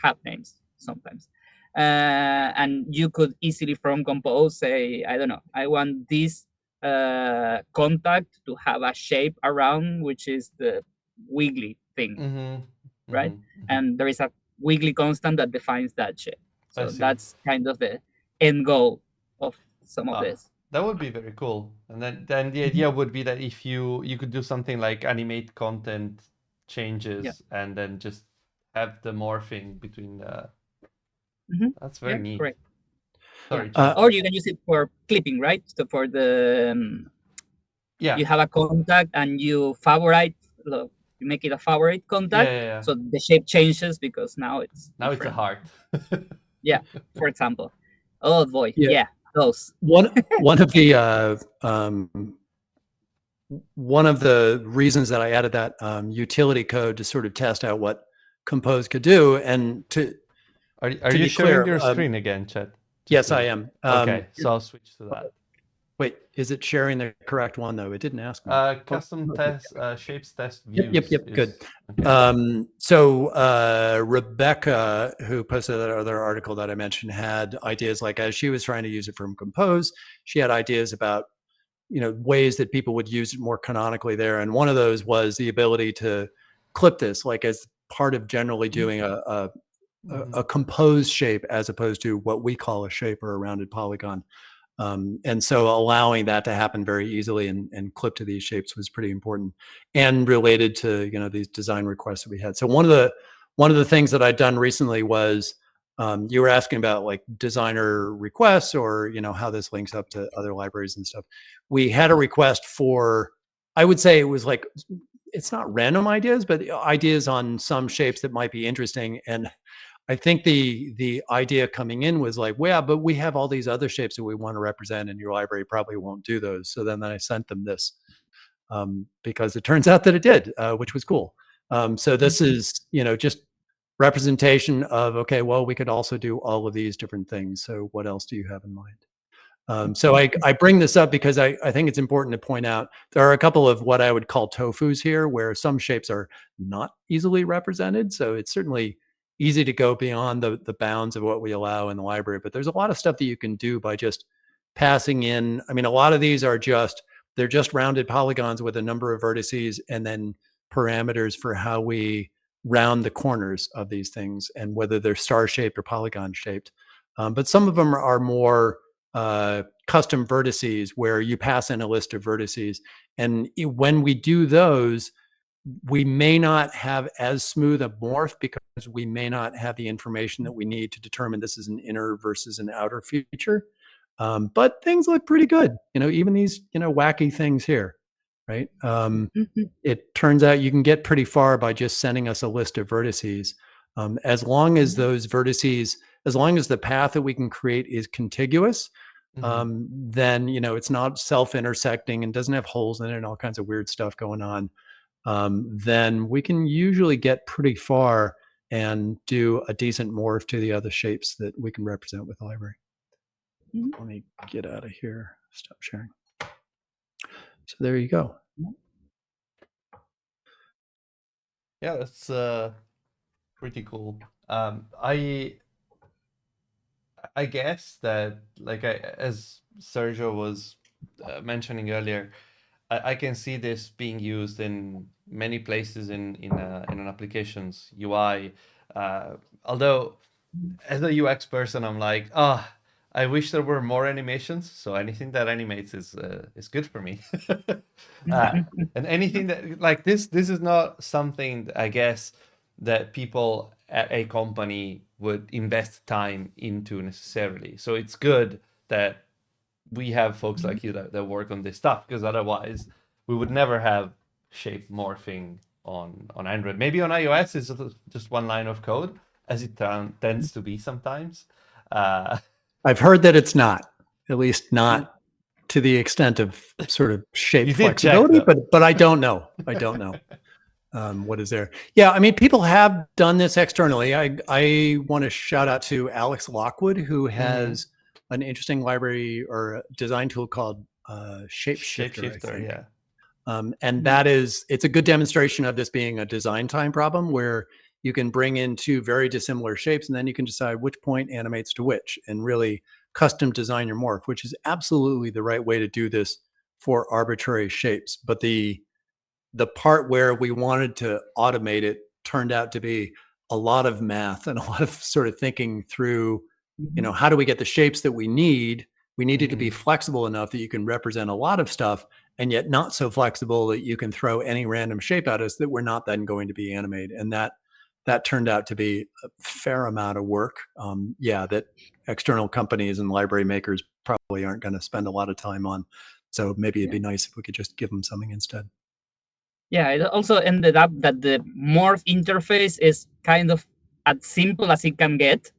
sometimes. And you could easily from compose say, I don't know, I want this contact to have a shape around, which is the wiggly thing, Mm-hmm. right? Mm-hmm. And there is a wiggly constant that defines that shape. I So see. that's kind of the end goal of some of Ah, this. that would be very cool. And then the idea would be that if you could do something like animate content Yeah. changes and then just have the morphing between the. That's very Yeah, neat. correct. Yeah. Sorry, Chet. Or you can use it for clipping, right? So for the Yeah. you have a contact and you favorite, look, you make it a favorite Yeah, contact, yeah, yeah. so the shape changes because now it's Now it's a different. heart. Yeah, for example. Oh boy, Yeah. yeah, those. One of the one of the reasons that I added that utility code to sort of test out what Compose could do, and to Are to you be sharing clear, your screen again, Chet? yes, I am. Okay, so I'll switch to that. Wait, is it sharing the correct one though? It didn't ask me. Custom test shapes test Yep, views. good. Okay. So Rebecca, who posted that other article that I mentioned, had ideas like as she was trying to use it from Compose, she had ideas about ways that people would use it more canonically there, and one of those was the ability to clip this like as part of generally doing a composed shape as opposed to what we call a shape or a rounded polygon. And so allowing that to happen very easily and clip to these shapes was pretty important and related to these design requests that we had. So one of the things that I'd done recently was you were asking about like designer requests or how this links up to other libraries and stuff. We had a request for, I would say it was like, it's not random ideas, but ideas on some shapes that might be interesting. And I think the idea coming in was like, well, yeah, but we have all these other shapes that we want to represent, and your library probably won't do those. So then I sent them this because it turns out that it did, which was cool. So this is just representation of, okay, well, we could also do all of these different things. So what else do you have in mind? So I bring this up because I think it's important to point out there are a couple of what I would call tofus here, where some shapes are not easily represented. So it's certainly easy to go beyond the bounds of what we allow in the library. But there's a lot of stuff that you can do by just passing in. I mean, a lot of these are they're just rounded polygons with a number of vertices and then parameters for how we round the corners of these things and whether they're star shaped or polygon shaped. But some of them are more custom vertices where you pass in a list of vertices. And when we do those, we may not have as smooth a morph because we may not have the information that we need to determine this is an inner versus an outer feature. But things look pretty good, even these, wacky things here, right? It turns out you can get pretty far by just sending us a list of vertices. As long as those vertices, as long as the path that we can create is contiguous, then, it's not self-intersecting and doesn't have holes in it and all kinds of weird stuff going on. Then we can usually get pretty far and do a decent morph to the other shapes that we can represent with the library. Let me get out of here. Stop sharing. So there you go. Yeah, that's pretty cool. I guess that like as Sergio was mentioning earlier, I can see this being used in many places in an application's UI. Although, as a UX person, I'm like, I wish there were more animations. So anything that animates is good for me. And anything that like this is not something I guess that people at a company would invest time into necessarily. So it's good that we have folks like you that work on this stuff, because otherwise we would never have shape morphing on Android. Maybe on iOS it's just one line of code, as it tends to be sometimes. I've heard that it's not, at least not to the extent of sort of shape You did check, flexibility, though. but I don't know. I don't know. What is there? Yeah, I mean, people have done this externally. I want to shout out to Alex Lockwood, who has an interesting library or design tool called Shapeshifter, I think. Yeah. And that it's a good demonstration of this being a design time problem, where you can bring in two very dissimilar shapes, and then you can decide which point animates to which, and really custom design your morph, which is absolutely the right way to do this for arbitrary shapes. But the part where we wanted to automate it turned out to be a lot of math and a lot of sort of thinking through, how do we get the shapes that we need? We need it to be flexible enough that you can represent a lot of stuff, and yet not so flexible that you can throw any random shape at us that we're not then going to be animated. And that turned out to be a fair amount of work. That external companies and library makers probably aren't going to spend a lot of time on. So maybe it'd be nice if we could just give them something instead. Yeah, it also ended up that the morph interface is kind of as simple as it can get.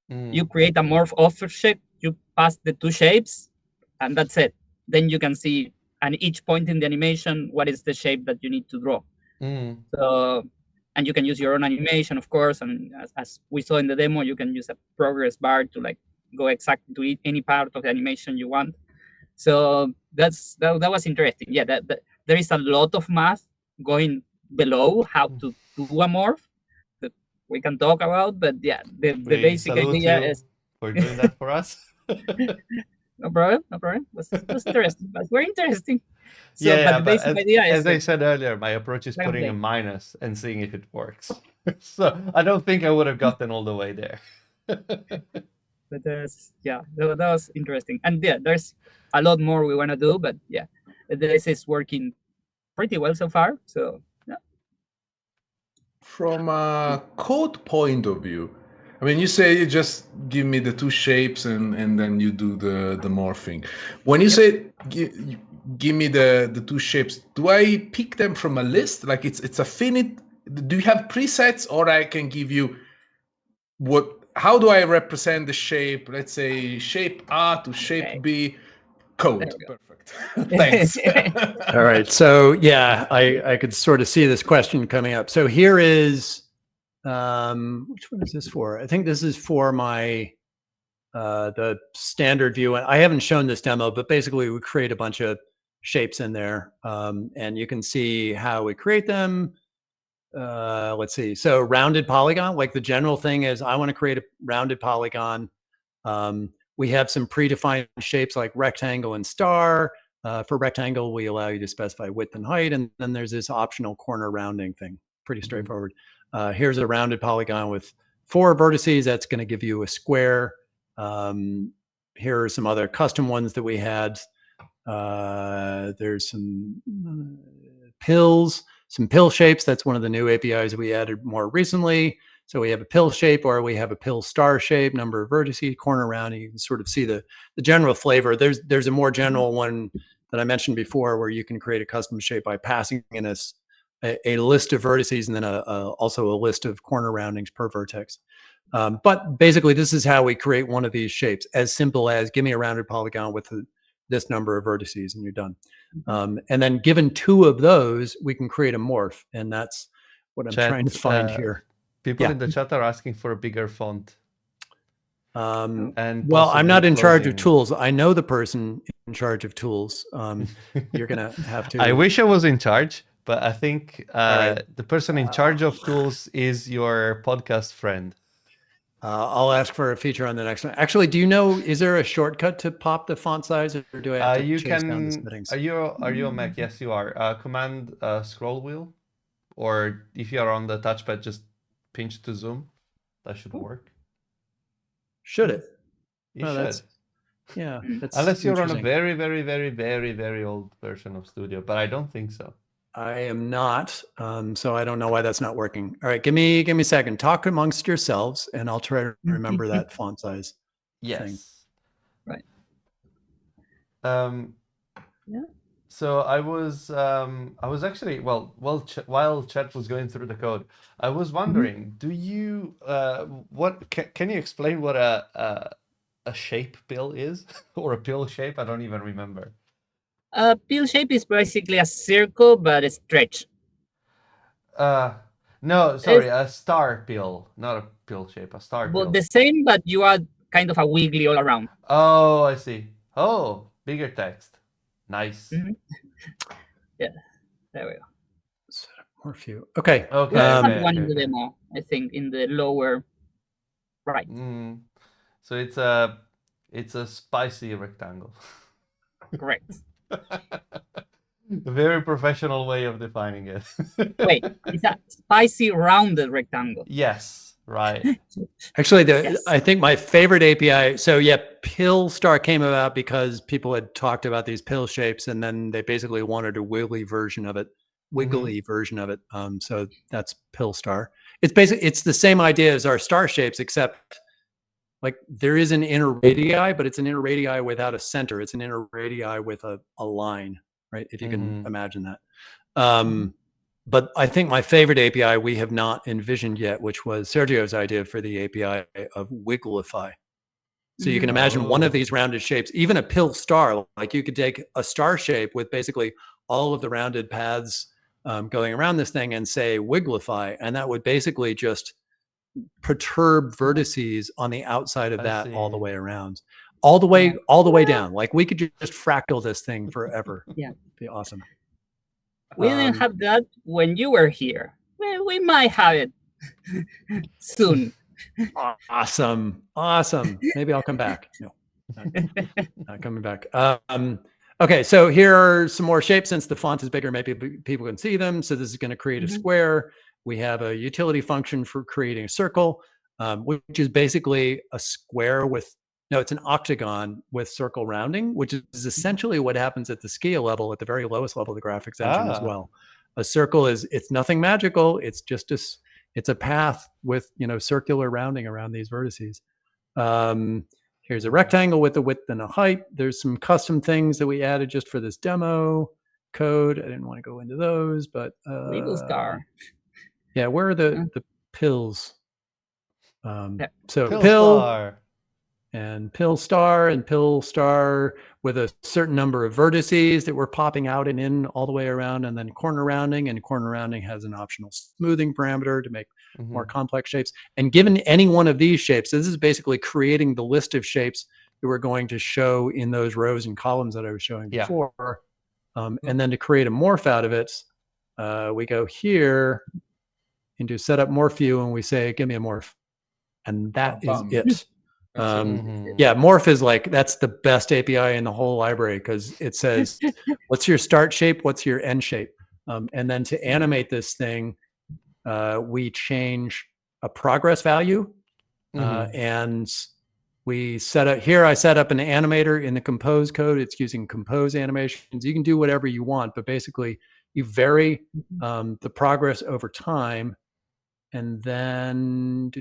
You create a morph object, you pass the two shapes, and that's it. Then you can see at each point in the animation what is the shape that you need to draw. So, and you can use your own animation, of course. And as we saw in the demo, you can use a progress bar to like go exactly to any part of the animation you want. So that was interesting. Yeah, that there is a lot of math going below how to do a morph that we can talk about, but yeah, the basic idea is for doing that for us. No problem. Was interesting, but very interesting. So, Yeah, but the basic idea is as I said earlier, my approach is putting a minus and seeing if it works. So I don't think I would have gotten all the way there. But that was interesting. And yeah, there's a lot more we want to do, but yeah, this is working pretty well so far. So yeah. From a code point of view, I mean, you say you just give me the two shapes and then you do the morphing. When you say give me the two shapes, do I pick them from a list? Like it's a finite? Do you have presets, or I can give you how do I represent the shape? Let's say shape A to shape B. Code. Perfect. Thanks. All right. So yeah, I could sort of see this question coming up. So here is, which one is this for? I think this is for my, the standard view. I haven't shown this demo, but basically we create a bunch of shapes in there. And you can see how we create them. Let's see. So rounded polygon, like the general thing is I want to create a rounded polygon. We have some predefined shapes like rectangle and star. For rectangle, we allow you to specify width and height. And then there's this optional corner rounding thing. Pretty straightforward. Here's a rounded polygon with 4 vertices. That's going to give you a square. Here are some other custom ones that we had. There's some pills, some pill shapes. That's one of the new APIs we added more recently. So we have a pill shape, or we have a pill star shape, number of vertices, corner rounding. You can sort of see the general flavor. There's a more general one that I mentioned before, where you can create a custom shape by passing in a list of vertices and then also a list of corner roundings per vertex. But basically, this is how we create one of these shapes, as simple as give me a rounded polygon with this number of vertices, and you're done. And then given 2 of those, we can create a morph, and that's what I'm trying to find here. People in the chat are asking for a bigger font. And well, I'm not in charge of tools. I know the person in charge of tools. You're gonna have to. I wish I was in charge, but I think the person in charge of tools is your podcast friend. I'll ask for a feature on the next one. Actually, do you know, is there a shortcut to pop the font size, or do I have to chase down the settings? Are you on Mac? Yes, you are. Command scroll wheel, or if you are on the touchpad, just pinch to zoom. That should work. Should it? You should. Yeah, that's Unless you're on a interesting. very, very, very, very, very old version of Studio, but I don't think so. I am not, so I don't know why that's not working. All right, give me a second. Talk amongst yourselves, and I'll try to remember that font size thing. Yes. Right. Um, Yeah. So I was actually while Chet was going through the code, I was wondering, do you can you explain what a shape pill is or a pill shape? I don't even remember. A pill shape is basically a circle, but it's stretched. No, sorry, a star pill, not a pill shape, a star Well, pill. the same, but you add kind of a wiggly all around. Oh, I see. Oh, bigger text. Nice. Yeah, there we go. Set up more view. Okay. Okay. We have Okay. one in the Okay. demo, I think, in the lower right. So it's a spicy rectangle. Correct. A very professional way of defining it. Wait, it's a spicy rounded rectangle. Yes, right. Actually, Yes. I think my favorite API. So yeah, Pill Star came about because people had talked about these pill shapes, and then they basically wanted a wiggly version of it. So that's Pill Star. It's the same idea as our star shapes, except like there is an inner radii, but it's an inner radii without a center. It's an inner radii with a line, right? If you can imagine that. But I think my favorite API we have not envisioned yet, which was Sergio's idea for the API of Wigglify. So you can imagine one of these rounded shapes, even a pill star, like you could take a star shape with basically all of the rounded paths going around this thing and say Wigglify, and that would basically just perturb vertices on the outside of that all the way around, all the way down. Like we could just fractal this thing forever. Yeah, be awesome. We didn't have that when you were here. Well, we might have it soon. Awesome. Maybe I'll come back. No, not coming back. Okay, so here are some more shapes. Since the font is bigger, maybe people can see them. So this is going to create a square. We have a utility function for creating a circle, which is basically a square with, no, it's an octagon with circle rounding, which is essentially what happens at the Skia level, at the very lowest level of the graphics engine as well. A circle it's nothing magical. It's just it's a path with, circular rounding around these vertices. Here's a rectangle with a width and a height. There's some custom things that we added just for this demo code. I didn't want to go into those, but Wiggle star. Yeah, where are the pills? So Pill pill star. And pill star with a certain number of vertices that were popping out and in all the way around, and then corner rounding, and corner rounding has an optional smoothing parameter to make more complex shapes. And given any one of these shapes, this is basically creating the list of shapes that we're going to show in those rows and columns that I was showing before. And then to create a morph out of it, we go here into setup morph view, and we say, give me a morph. And that is it. Yeah, morph is like, that's the best API in the whole library, because it says, what's your start shape? What's your end shape? And then to animate this thing, we change a progress value. And we set up here, I set up an animator in the Compose code. It's using Compose animations. You can do whatever you want, but basically you vary the progress over time. And then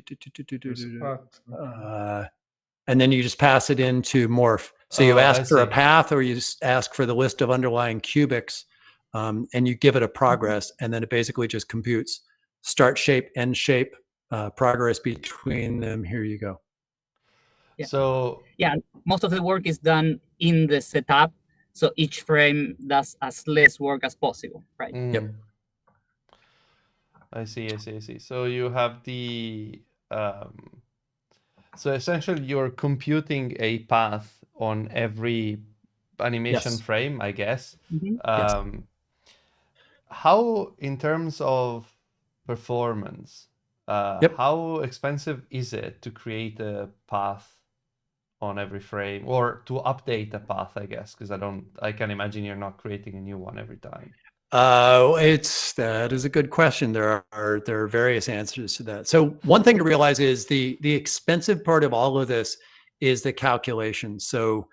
and then you just pass it into morph. So you ask for a path, or you ask for the list of underlying cubics, and you give it a progress, and then it basically just computes start shape, end shape, progress between them. Here you go. Yeah. So yeah, most of the work is done in the setup, so each frame does as less work as possible, right? Yep. I see. So you have the so essentially you're computing a path on every animation frame, I guess. How, in terms of performance, how expensive is it to create a path on every frame, or to update a path, I guess, because I can imagine you're not creating a new one every time. That is a good question. There are various answers to that. So one thing to realize is the expensive part of all of this is the calculation. So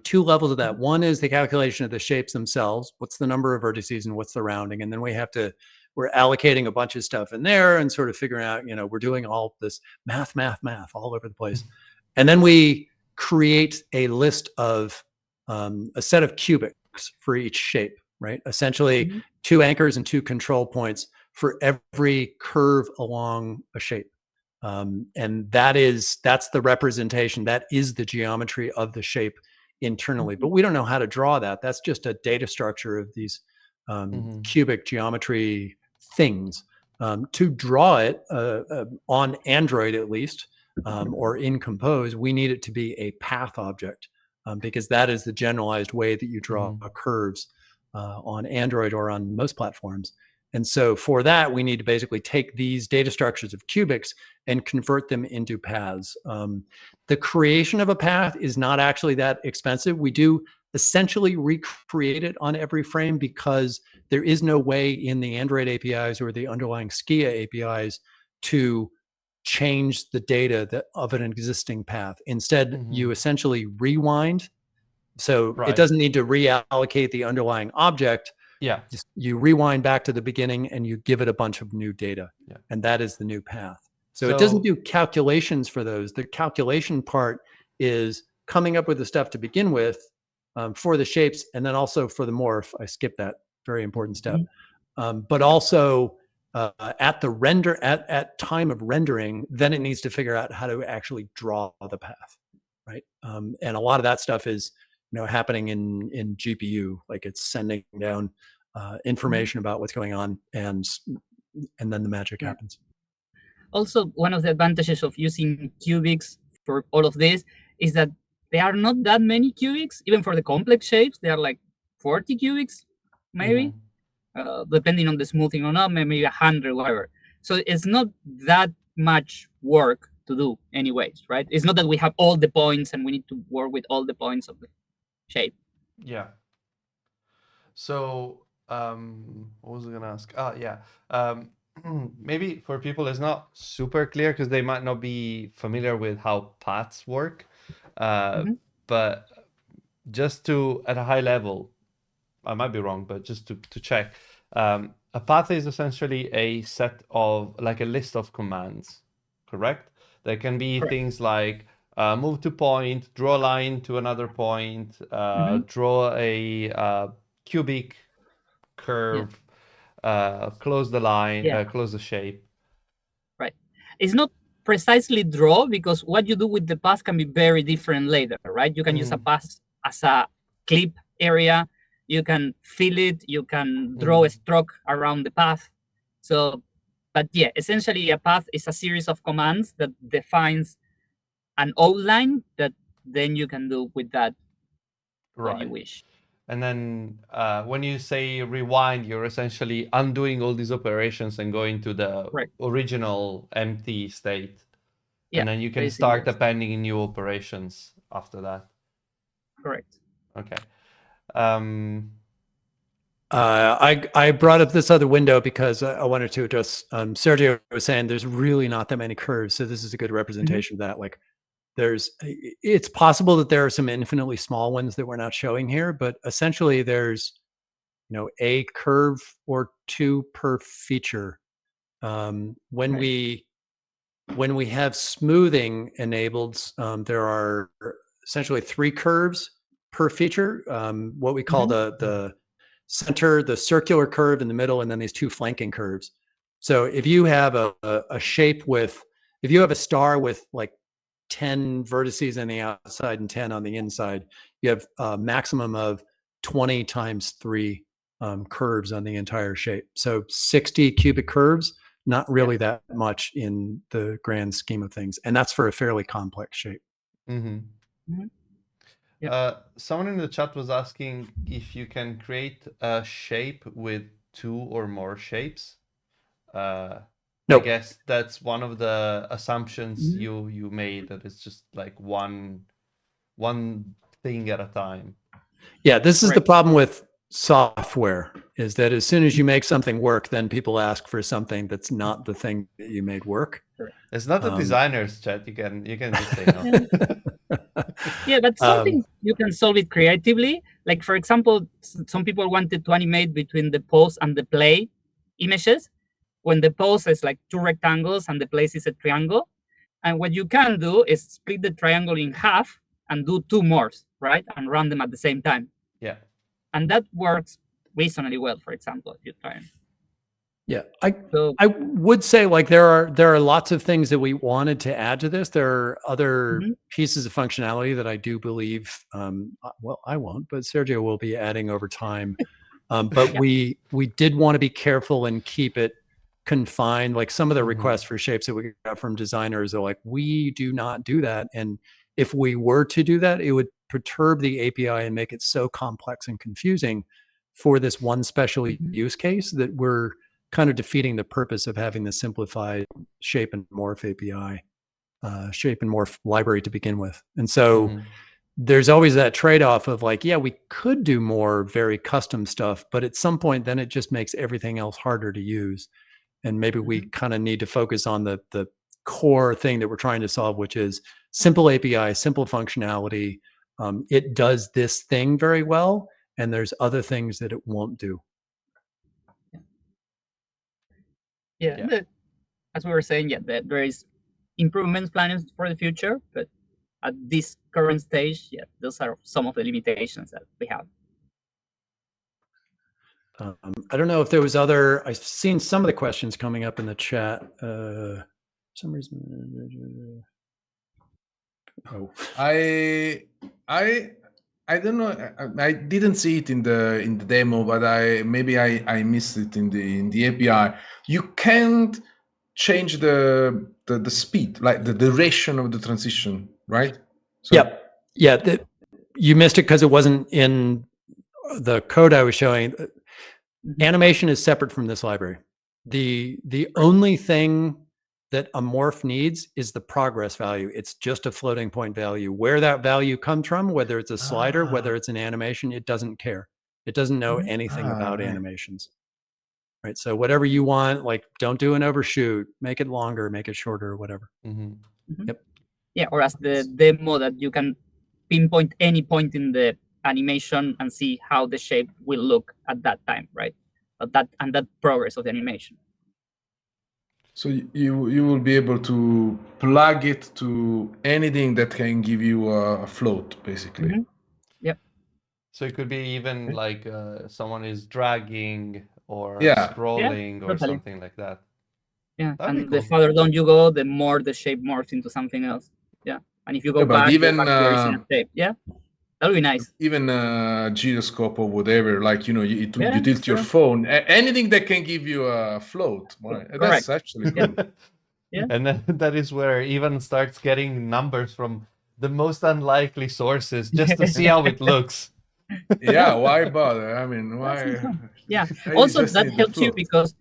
two levels of that. One is the calculation of the shapes themselves. What's the number of vertices and what's the rounding? And then we're allocating a bunch of stuff in there and sort of figuring out, we're doing all this math all over the place. And then we create a list of a set of cubics for each shape, right? Essentially 2 anchors and 2 control points for every curve along a shape. And that's the representation. That is the geometry of the shape internally, but we don't know how to draw that. That's just a data structure of these cubic geometry things. To draw it on Android, at least, or in Compose, we need it to be a path object, because that is the generalized way that you draw curves on Android or on most platforms. And so for that, we need to basically take these data structures of cubics and convert them into paths. The creation of a path is not actually that expensive. We do essentially recreate it on every frame because there is no way in the Android APIs or the underlying Skia APIs to change the data of an existing path. Instead, you essentially rewind. So it doesn't need to reallocate the underlying object. Yeah. You rewind back to the beginning and you give it a bunch of new data. Yeah. And that is the new path. So it doesn't do calculations for those. The calculation part is coming up with the stuff to begin with for the shapes, and then also for the morph. I skipped that very important step. But also at the render, at time of rendering, then it needs to figure out how to actually draw the path, right? And a lot of that stuff is happening in GPU, like it's sending down information about what's going on, and then the magic happens. Also, one of the advantages of using cubics for all of this is that there are not that many cubics, even for the complex shapes. There are like 40 cubics, maybe, depending on the smoothing or not, maybe 100, whatever. So it's not that much work to do anyways, right? It's not that we have all the points and we need to work with all the points of the shape. Yeah. So what was I gonna ask? Maybe for people it's not super clear because they might not be familiar with how paths work. But just to, at a high level, I might be wrong, but just to check, a path is essentially a set of, like a list of commands, correct? There can be things like move to point, draw a line to another point, draw a cubic curve, close the line, close the shape. Right. It's not precisely draw, because what you do with the path can be very different later, right? You can use a path as a clip area. You can fill it. You can draw a stroke around the path. So, but yeah, essentially a path is a series of commands that defines an outline that then you can do with that what you wish. And then when you say rewind, you're essentially undoing all these operations and going to the original empty state. Yeah, and then you can start appending new operations after that. Correct. Okay. I brought up this other window because I wanted to address, Sergio was saying there's really not that many curves. So this is a good representation of that. Like it's possible that there are some infinitely small ones that we're not showing here, but essentially there's, a curve or two per feature. When we have smoothing enabled, there are essentially 3 curves per feature. What we call the center, the circular curve in the middle, and then these 2 flanking curves. So if you have a shape with, if you have a star with like 10 vertices on the outside and 10 on the inside, you have a maximum of 20 times 3 curves on the entire shape. So 60 cubic curves, not really that much in the grand scheme of things. And that's for a fairly complex shape. Someone in the chat was asking if you can create a shape with 2 or more shapes. Nope. I guess that's one of the assumptions you made, that it's just like one thing at a time. Yeah, this is the problem with software, is that as soon as you make something work, then people ask for something that's not the thing that you made work. It's not the designers, Chet. You can just say no. Yeah, but something you can solve it creatively. Like for example, some people wanted to animate between the pose and the play images. When the pose is like two rectangles and the place is a triangle. And what you can do is split the triangle in half and do two morphs, right? And run them at the same time. Yeah. And that works reasonably well, for example, if you try and Yeah, so I would say like there are lots of things that we wanted to add to this. There are other pieces of functionality that I do believe, well, I won't, but Sergio will be adding over time. But we did want to be careful and keep it confined. Like some of the requests for shapes that we got from designers are like, we do not do that. And if we were to do that, it would perturb the API and make it so complex and confusing for this one special use case that we're kind of defeating the purpose of having the simplified shape and morph API, shape and morph library to begin with. And so there's always that trade-off of like, yeah, we could do more very custom stuff, but at some point then it just makes everything else harder to use. And maybe we kind of need to focus on the core thing that we're trying to solve, which is simple API, simple functionality. It does this thing very well, and there's other things that it won't do. Yeah. As we were saying, there is improvements planned for the future, but at this current stage, those are some of the limitations that we have. I don't know if there was other. I've seen some of the questions coming up in the chat. For some reason, I don't know. I didn't see it in the demo, but maybe I missed it in the API. You can't change the speed, like the duration of the transition, right? So, you missed it because it wasn't in the code I was showing. Animation is separate from this library. The only thing that a morph needs is the progress value. It's just a floating point value. Where that value comes from, whether it's a slider, whether it's an animation, it doesn't care. It doesn't know anything about animations. Right. So whatever you want, like don't do an overshoot, make it longer, make it shorter, whatever. Yep. Yeah, or as the demo that you can pinpoint any point in the animation and see how the shape will look at that time, right? That progress of the animation. So you will be able to plug it to anything that can give you a float, basically. Yep. So it could be even like someone is dragging or scrolling or something like that. Yeah, and the farther down you go, the more the shape morphs into something else. Yeah, and if you go back, even to the original shape. Yeah, that'll be nice. Even gyroscope or whatever, like you tilt your phone. Anything that can give you a float. That's actually cool. Yeah. And then that is where Ivan starts getting numbers from the most unlikely sources just to see how it looks. Yeah, why bother? I mean, why? Yeah. Also, that helps you because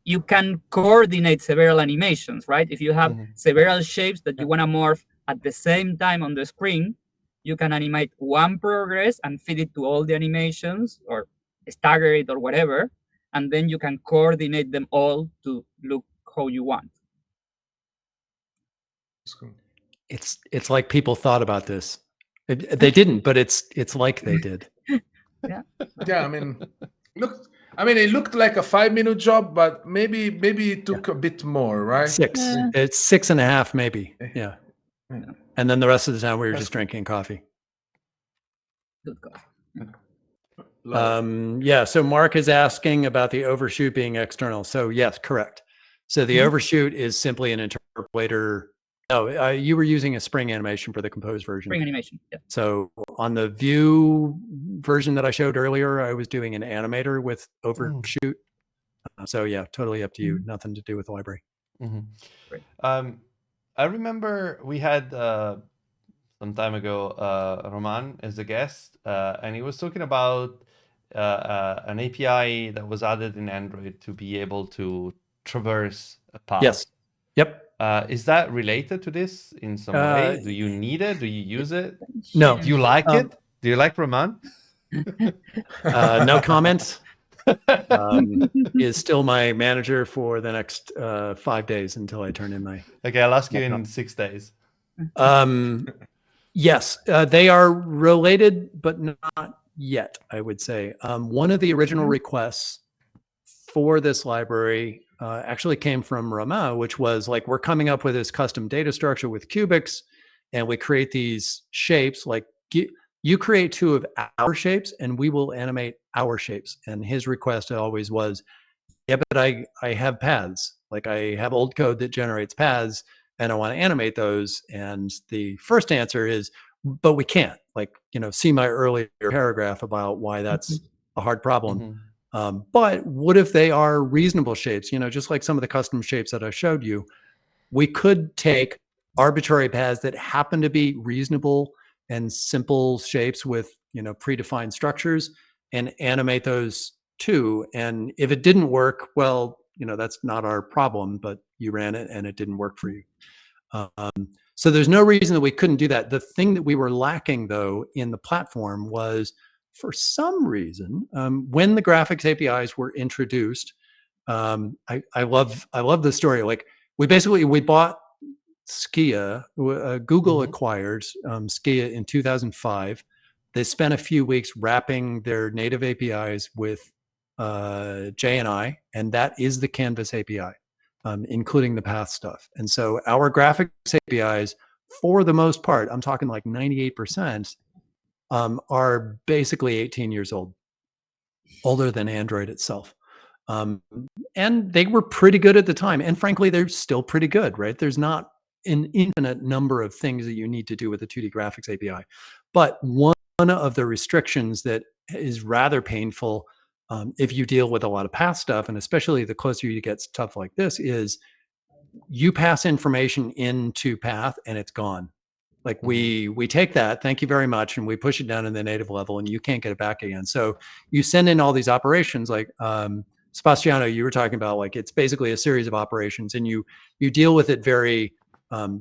you can coordinate several animations, right? If you have several shapes that you want to morph at the same time on the screen, you can animate one progress and feed it to all the animations or stagger it or whatever, and then you can coordinate them all to look how you want. It's like people thought about this. They didn't, but it's like they did. Yeah, I mean, it looked like a 5-minute job, but maybe it took a bit more, right? 6. It's 6.5, maybe. Yeah. And then the rest of the time we were just drinking coffee. Good coffee. So Mark is asking about the overshoot being external. So yes, correct. So the overshoot is simply an interpolator. No, you were using a spring animation for the Compose version. Spring animation, yeah. So on the Vue version that I showed earlier, I was doing an animator with overshoot. So yeah, totally up to you. Nothing to do with the library. Great. I remember we had some time ago Roman as a guest, and he was talking about an API that was added in Android to be able to traverse a path. Yes. Yep. Is that related to this in some way? Do you need it? Do you use it? No. Do you like it? Do you like Roman? No comments. Is still my manager for the next 5 days until I turn in my. Okay, I'll ask you in 6 days. Yes, they are related, but not yet, I would say. One of the original requests for this library actually came from Romain, which was like, we're coming up with this custom data structure with cubics, and we create these shapes. Like, you create 2 of our shapes, and we will animate our shapes. And his request always was, yeah, but I have paths. Like, I have old code that generates paths, and I want to animate those. And the first answer is, but we can't. Like, see my earlier paragraph about why that's a hard problem. But what if they are reasonable shapes? Just like some of the custom shapes that I showed you, we could take arbitrary paths that happen to be reasonable and simple shapes with predefined structures and animate those too. And if it didn't work, well, that's not our problem, but you ran it and it didn't work for you. So there's no reason that we couldn't do that. The thing that we were lacking, though, in the platform was, for some reason, when the graphics APIs were introduced, I love the story. Like, we bought Skia. Google acquired Skia in 2005. They spent a few weeks wrapping their native APIs with JNI, and that is the Canvas API, including the path stuff. And so our graphics APIs, for the most part, I'm talking like 98%, are basically 18 years old, older than Android itself. And they were pretty good at the time. And frankly, they're still pretty good, right? There's not an infinite number of things that you need to do with a 2D graphics API. But one of the restrictions that is rather painful if you deal with a lot of path stuff, and especially the closer you get stuff like this, is you pass information into path and it's gone. Like, we take that, thank you very much, and we push it down in the native level, and you can't get it back again. So you send in all these operations, like Sebastiano, you were talking about, like, it's basically a series of operations, and you deal with it very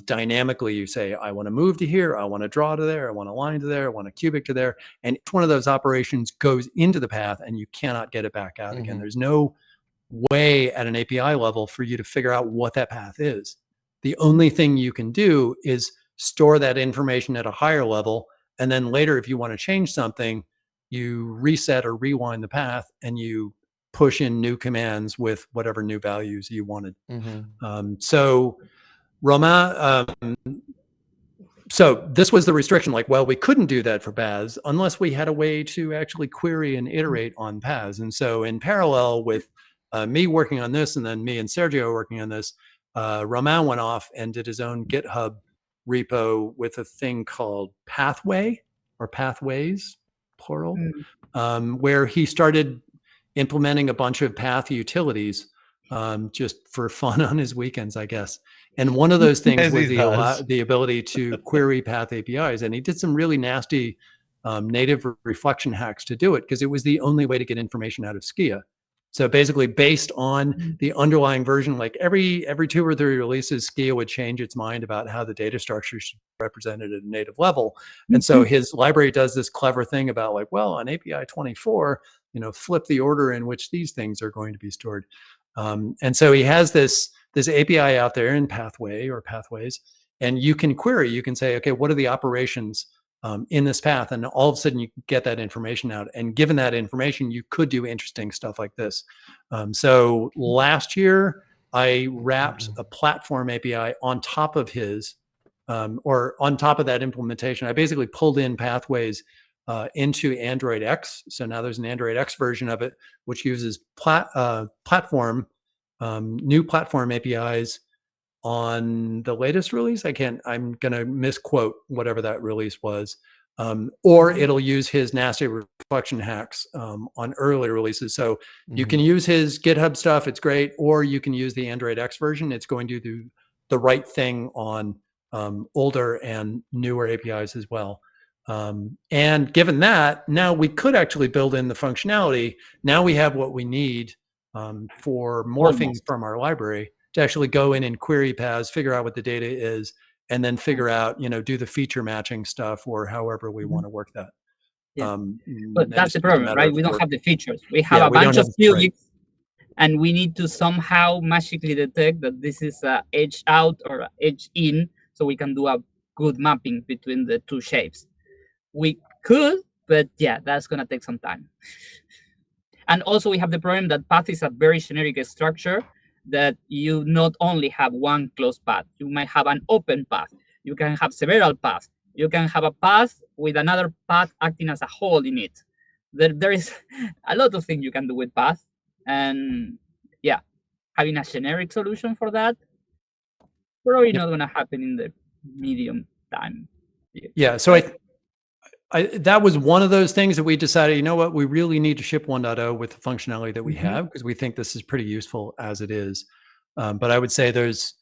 dynamically. You say, I want to move to here, I want to draw to there, I want a line to there, I want a cubic to there, and each one of those operations goes into the path, and you cannot get it back out again. There's no way at an API level for you to figure out what that path is. The only thing you can do is store that information at a higher level, and then later, if you want to change something, you reset or rewind the path, and you push in new commands with whatever new values you wanted. So Romain, so this was the restriction. Like, well, we couldn't do that for paths unless we had a way to actually query and iterate on paths. And so in parallel with me working on this, and then me and Sergio working on this, Romain went off and did his own GitHub repo with a thing called Pathway, or Pathways, plural, where he started implementing a bunch of path utilities just for fun on his weekends, I guess. And one of those things was the ability to query path APIs. And he did some really nasty native reflection hacks to do it, because it was the only way to get information out of Skia. So basically, based on the underlying version, like every 2 or 3 releases, Skia would change its mind about how the data structure should be represented at a native level. And so his library does this clever thing about, like, well, on API 24, flip the order in which these things are going to be stored. And so he has this API out there in Pathway or Pathways, and you can query. You can say, okay, what are the operations in this path? And all of a sudden you get that information out. And given that information, you could do interesting stuff like this. So last year, I wrapped a platform API on top of his, or on top of that implementation. I basically pulled in Pathways into Android X. So now there's an Android X version of it, which uses platform, new platform APIs on the latest release. I'm going to misquote whatever that release was. Or it'll use his nasty reflection hacks on early releases. So you can use his GitHub stuff, it's great, or you can use the Android X version. It's going to do the right thing on older and newer APIs as well. And given that, now we could actually build in the functionality. Now we have what we need for morphing from our library to actually go in and query paths, figure out what the data is, and then figure out, do the feature matching stuff, or however we want to work that. Yeah. But that's the problem, right? We don't have the features. We have a bunch of cubics, and we need to somehow magically detect that this is a edge out or a edge in, so we can do a good mapping between the two shapes. We could, but yeah, that's gonna take some time. And also we have the problem that path is a very generic structure that you not only have one closed path, you might have an open path. You can have several paths. You can have a path with another path acting as a hole in it. There is a lot of things you can do with path. And yeah, having a generic solution for that, probably not going to happen in the medium time. Yeah. So that was one of those things that we decided, you know what, we really need to ship 1.0 with the functionality that we have, because we think this is pretty useful as it is. But I would say there's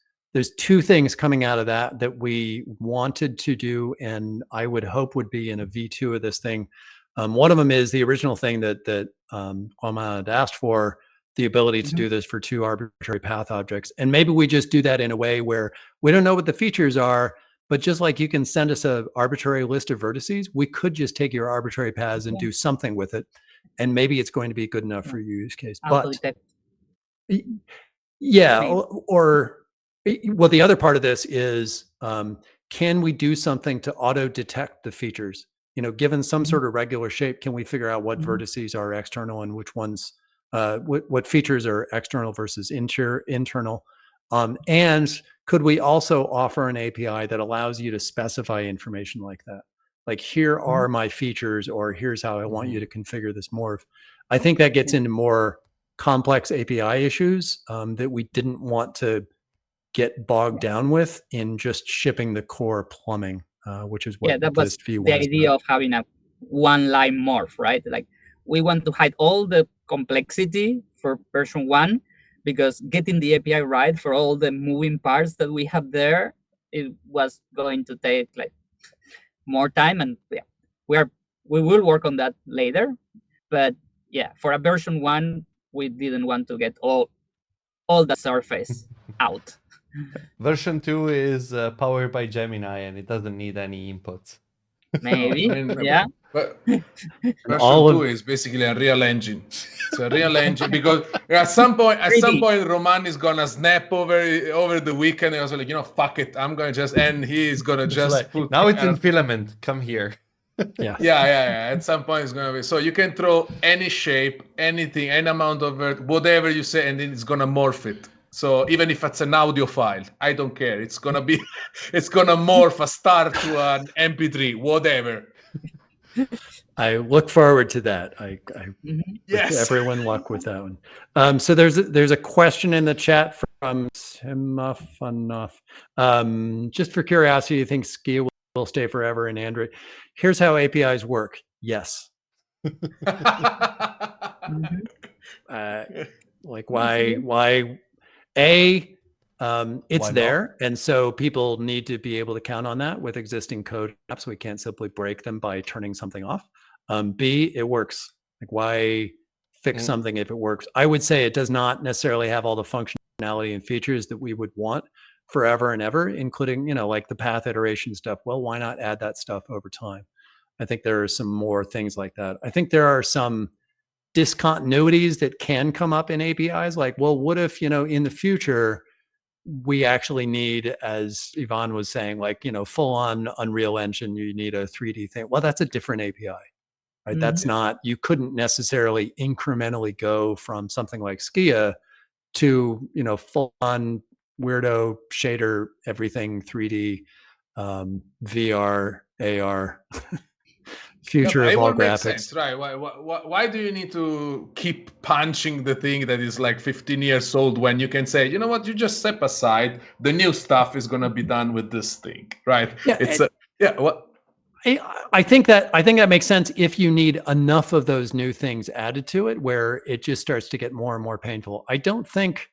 two things coming out of that we wanted to do, and I would hope would be in a V2 of this thing. One of them is the original thing that Kwame had asked for, the ability to do this for 2 arbitrary path objects. And maybe we just do that in a way where we don't know what the features are, but just like you can send us an arbitrary list of vertices, we could just take your arbitrary paths and do something with it. And maybe it's going to be good enough for your use case. But yeah, or well, the other part of this is, can we do something to auto detect the features? You know, given some sort of regular shape, can we figure out what vertices are external and which ones, what features are external versus internal? And could we also offer an API that allows you to specify information like that? Like, here are my features, or here's how I want you to configure this morph. I think that gets into more complex API issues that we didn't want to get bogged down with in just shipping the core plumbing, which is what that was V1 the idea of having a one-line morph, right? Like, we want to hide all the complexity for version 1, because getting the API right for all the moving parts that we have there, it was going to take like more time. And yeah, we will work on that later. But yeah, for a version 1, we didn't want to get all the surface out. Version 2 is powered by Gemini, and it doesn't need any inputs. Maybe, No, I mean, yeah. But version 2 is basically a real engine. It's a real engine, because at some point, Roman is gonna snap over the weekend. And I was like, fuck it, I'm gonna just, and he's gonna just like, put. Now it's in filament. Come here. Yeah. At some point, it's gonna be so you can throw any shape, anything, any amount of whatever you say, and then it's gonna morph it. So even if it's an audio file, I don't care. It's gonna be, it's gonna morph a star to an MP3, whatever. I look forward to that. I yes. wish everyone luck with that one. So there's a question in the chat from Timafanov. Just for curiosity, you think Skia will stay forever in Android? Here's how APIs work. Yes. Like, why? It's Why there, and so people need to be able to count on that with existing code apps. We can't simply break them by turning something off. B, it works. Like, why fix something if it works? I would say it does not necessarily have all the functionality and features that we would want forever and ever, including, like the path iteration stuff. Well, why not add that stuff over time? I think there are some more things like that. I think there are some discontinuities that can come up in APIs. Like, well, what if, in the future, we actually need, as Ivan was saying, like, full on Unreal Engine, you need a 3D thing. Well, that's a different API, right? That's not, you couldn't necessarily incrementally go from something like Skia to, full on weirdo shader, everything 3D, VR, AR, future of all graphics. Sense, right? Why do you need to keep punching the thing that is like 15 years old when you can say, you know what, you just step aside, the new stuff is going to be done with this thing, right? I think that makes sense if you need enough of those new things added to it where it just starts to get more and more painful. I don't think,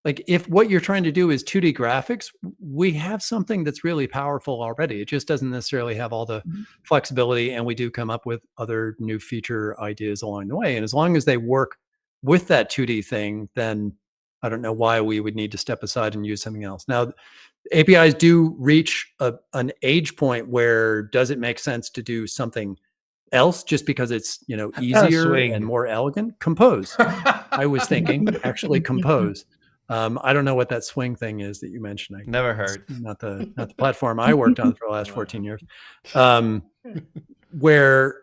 like, if what you're trying to do is 2D graphics, we have something that's really powerful already. It just doesn't necessarily have all the flexibility, and we do come up with other new feature ideas along the way. And as long as they work with that 2D thing, then I don't know why we would need to step aside and use something else. Now, APIs do reach an age point where does it make sense to do something else just because it's, easier and more elegant? Compose. I was thinking actually Compose. I don't know what that swing thing is that you mentioned. Never It's heard. not the platform I worked on for the last 14 years, where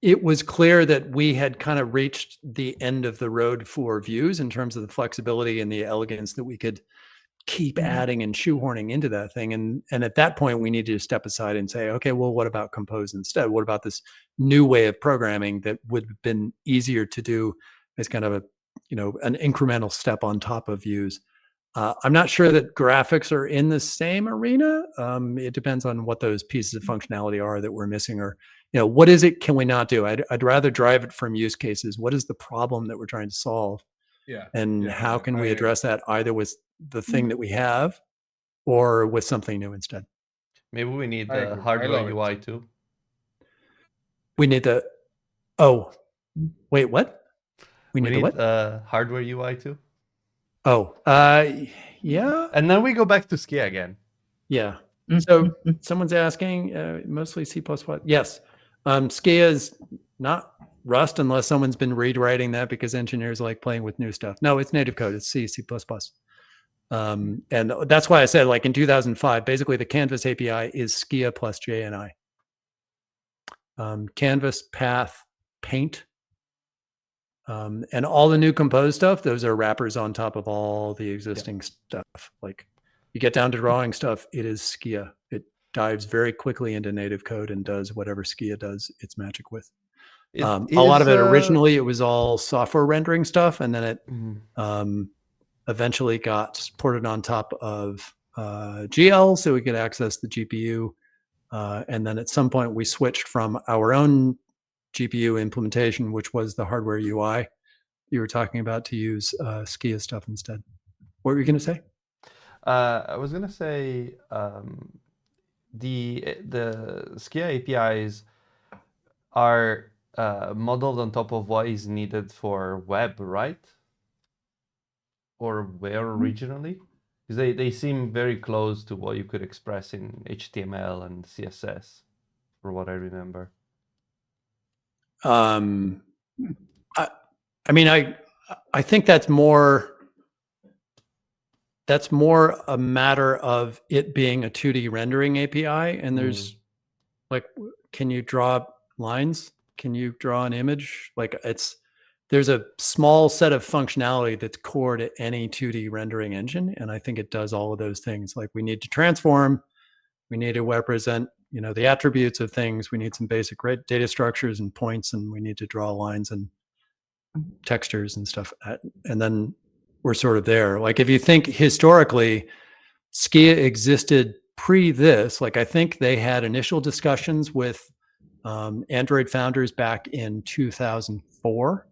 it was clear that we had kind of reached the end of the road for views in terms of the flexibility and the elegance that we could keep adding and shoehorning into that thing. And at that point, we needed to step aside and say, okay, well, what about Compose instead? What about this new way of programming that would have been easier to do as kind of a, an incremental step on top of views? I'm not sure that graphics are in the same arena. It depends on what those pieces of functionality are that we're missing, or what is it can we not do? I'd rather drive it from use cases. What is the problem that we're trying to solve? And how can we address that either with the thing that we have or with something new instead? Maybe we need the hardware UI too. We need the wait, what? We need the what? Hardware UI too. Yeah. And then we go back to Skia again. Yeah. So someone's asking, mostly C++. Yes. Skia is not Rust unless someone's been rewriting that because engineers like playing with new stuff. No, it's native code. It's C++. And that's why I said, like in 2005, basically the Canvas API is Skia plus JNI. Canvas, Path, Paint, and all the new Compose stuff, those are wrappers on top of all the existing stuff. Like you get down to drawing stuff, it is Skia. It dives very quickly into native code and does whatever Skia does its magic with. A lot of it originally, it was all software rendering stuff, and then it eventually got ported on top of GL so we could access the GPU. And then at some point, we switched from our own GPU implementation, which was the hardware UI you were talking about, to use Skia stuff instead. What were you going to say? I was going to say the Skia APIs are modeled on top of what is needed for web, right? Or where originally? Because they seem very close to what you could express in HTML and CSS, for what I remember. I mean, I think that's more a matter of it being a 2D rendering API, and there's like, can you draw lines? Can you draw an image? Like there's a small set of functionality that's core to any 2D rendering engine, and I think it does all of those things. Like we need to transform, we need to represent, the attributes of things. We need some basic data structures and points, and we need to draw lines and textures and stuff. And then we're sort of there. Like if you think historically, Skia existed pre this. Like I think they had initial discussions with Android founders back in 2004,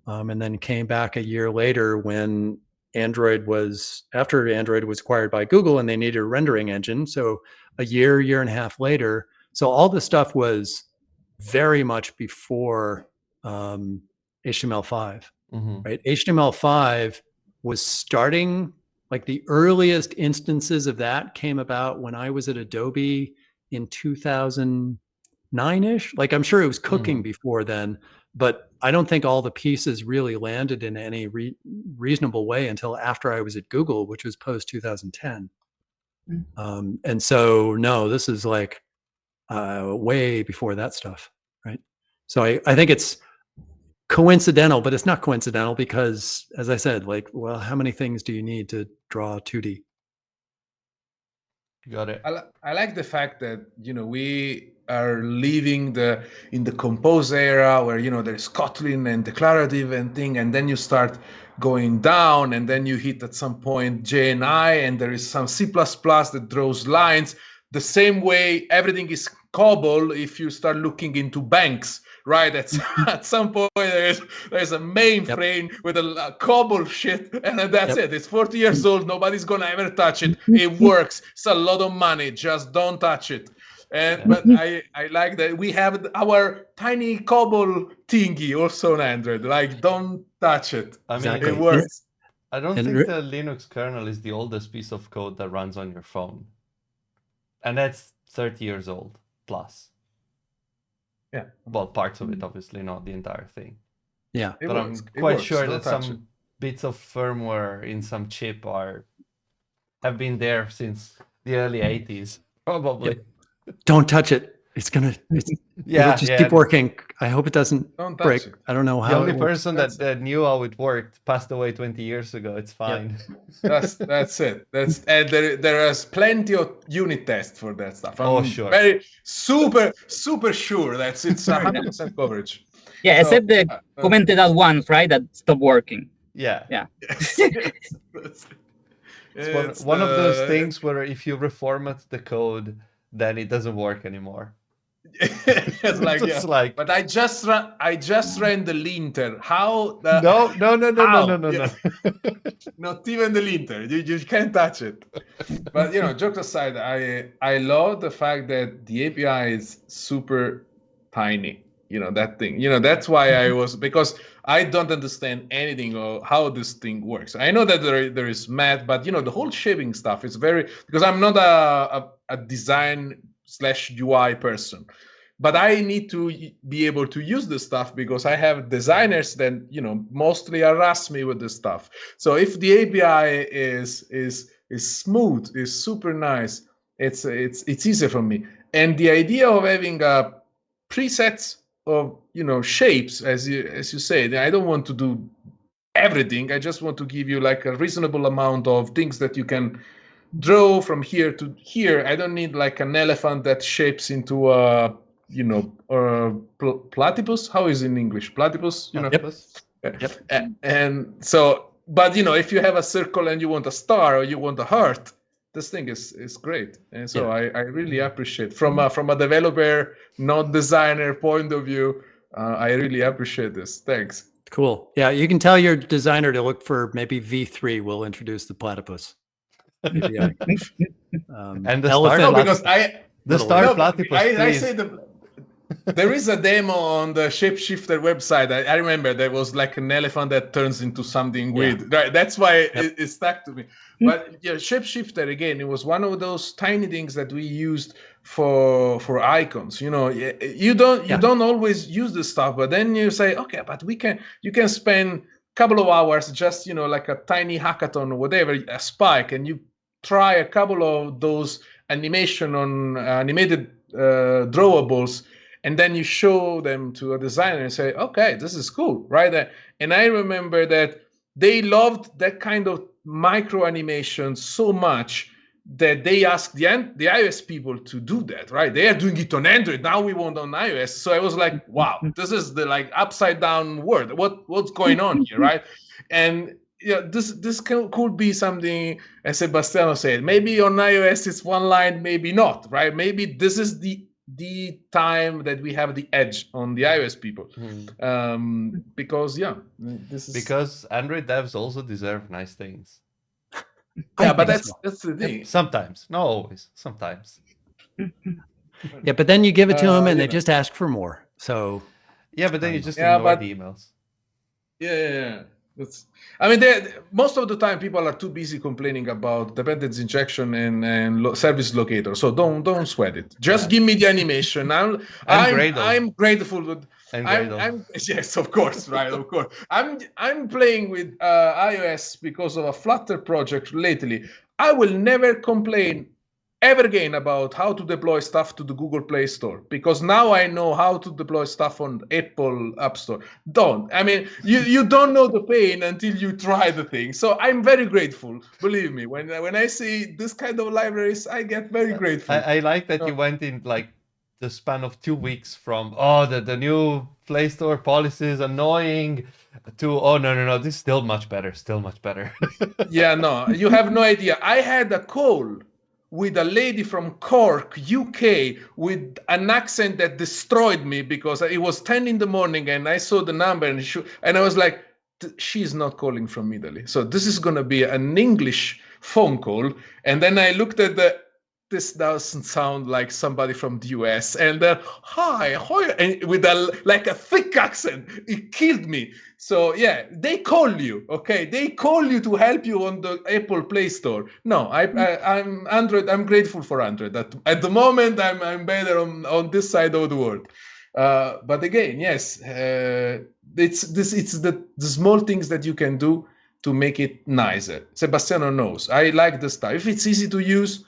and then came back a year later when after Android was acquired by Google and they needed a rendering engine. So a year and a half later. So all this stuff was very much before HTML5, right? HTML5 was starting, like the earliest instances of that came about when I was at Adobe in 2009-ish. Like I'm sure it was cooking before then, but I don't think all the pieces really landed in any reasonable way until after I was at Google, which was post 2010. And so, no, this is like way before that stuff, right? So I think it's coincidental, but it's not coincidental because, as I said, like, well, how many things do you need to draw 2D? Got it. I like the fact that we are living in the Compose era where there's Kotlin and declarative and thing, and then you start going down, and then you hit at some point JNI, and there is some C++ that draws lines. The same way everything is COBOL if you start looking into banks, right? At some point there's a mainframe with a COBOL shit, and that's it. It's 40 years old. Nobody's gonna ever touch it. It works. It's a lot of money. Just don't touch it. But I like that we have our tiny COBOL thingy also on Android. Like, don't touch it. I mean, it works. I don't think the Linux kernel is the oldest piece of code that runs on your phone. And that's 30 years old plus. Well, parts of it, obviously, not the entire thing. Yeah. But I'm quite sure that some bits of firmware in some chip have been there since the early 80s, probably. Don't touch it. It'll just keep working. I hope it doesn't break. I don't know how. The only person that knew how it worked passed away 20 years ago. It's fine. That's it. And there is plenty of unit tests for that stuff. I'm sure. very super sure that it's 100% coverage. Yeah, so, except the commented out ones, right? That stopped working. Yeah. It's one of those things where if you reformat the code, then it doesn't work anymore. It's like, but I just ran the linter. How? No. Not even the linter. You can't touch it. But jokes aside, I love the fact that the API is super tiny. That thing. That's why I was, because I don't understand anything of how this thing works. I know that there is math, but the whole shaping stuff is because I'm not a design/UI person. But I need to be able to use this stuff because I have designers that mostly harass me with this stuff. So if the API is smooth, is super nice, it's easier for me. And the idea of having presets of shapes, as you say, I don't want to do everything. I just want to give you like a reasonable amount of things that you can draw from here to here. I don't need like an elephant that shapes into a platypus. How is it in English? Platypus. Platypus. Yep. And so, but if you have a circle and you want a star or you want a heart, this thing is great. And so I really appreciate from a developer, not designer point of view. I really appreciate this. Thanks. Cool. Yeah, you can tell your designer to look for maybe V3 will introduce the platypus. And the elephant. Star platypus. I say there is a demo on the Shapeshifter website. I remember there was like an elephant that turns into something weird. Right, that's why it stuck to me. But Shapeshifter, again, it was one of those tiny things that we used for icons. You don't always use this stuff, but then you say, okay, but you can spend a couple of hours just like a tiny hackathon or whatever, a spike, and you try a couple of those animated drawables, and then you show them to a designer and say, okay, this is cool, right? And I remember that they loved that kind of micro animation so much that they asked the iOS people to do that, right? They are doing it on Android. Now we want on iOS. So I was like, wow, this is the like upside down world. What's going on here, right? And this could be something, as Sebastiano said, maybe on iOS it's one line, maybe not, right? Maybe this is the time that we have the edge on the iOS people. Because Android devs also deserve nice things. Yeah, but that's the thing. Sometimes, not always. Sometimes. Yeah, but then you give it to them and they just ask for more. So yeah, but then you just ignore the emails. Yeah. Most of the time people are too busy complaining about dependency injection and service locator. So don't sweat it. Just give me the animation. I'm grateful with. Yes, of course, right, of course. I'm playing with iOS because of a Flutter project lately. I will never complain ever again about how to deploy stuff to the Google Play Store, because now I know how to deploy stuff on Apple App Store. You don't know the pain until you try the thing. So I'm very grateful. Believe me, when I see this kind of libraries, I get very grateful. I like that you went in like the span of 2 weeks from the new Play Store policy is annoying to no, this is still much better. Yeah, no, you have no idea. I had a call with a lady from Cork, UK, with an accent that destroyed me because it was 10 in the morning and I saw the number and I was like, she's not calling from Italy. So this is going to be an English phone call. And then I looked at this doesn't sound like somebody from the US. And then, hi, and with a thick accent, it killed me. So yeah, they call you, okay? They call you to help you on the Apple Play Store. No, I'm Android. I'm grateful for Android. At the moment, I'm better on this side of the world. But again, yes, it's the small things that you can do to make it nicer. Sebastiano knows. I like the stuff. If it's easy to use,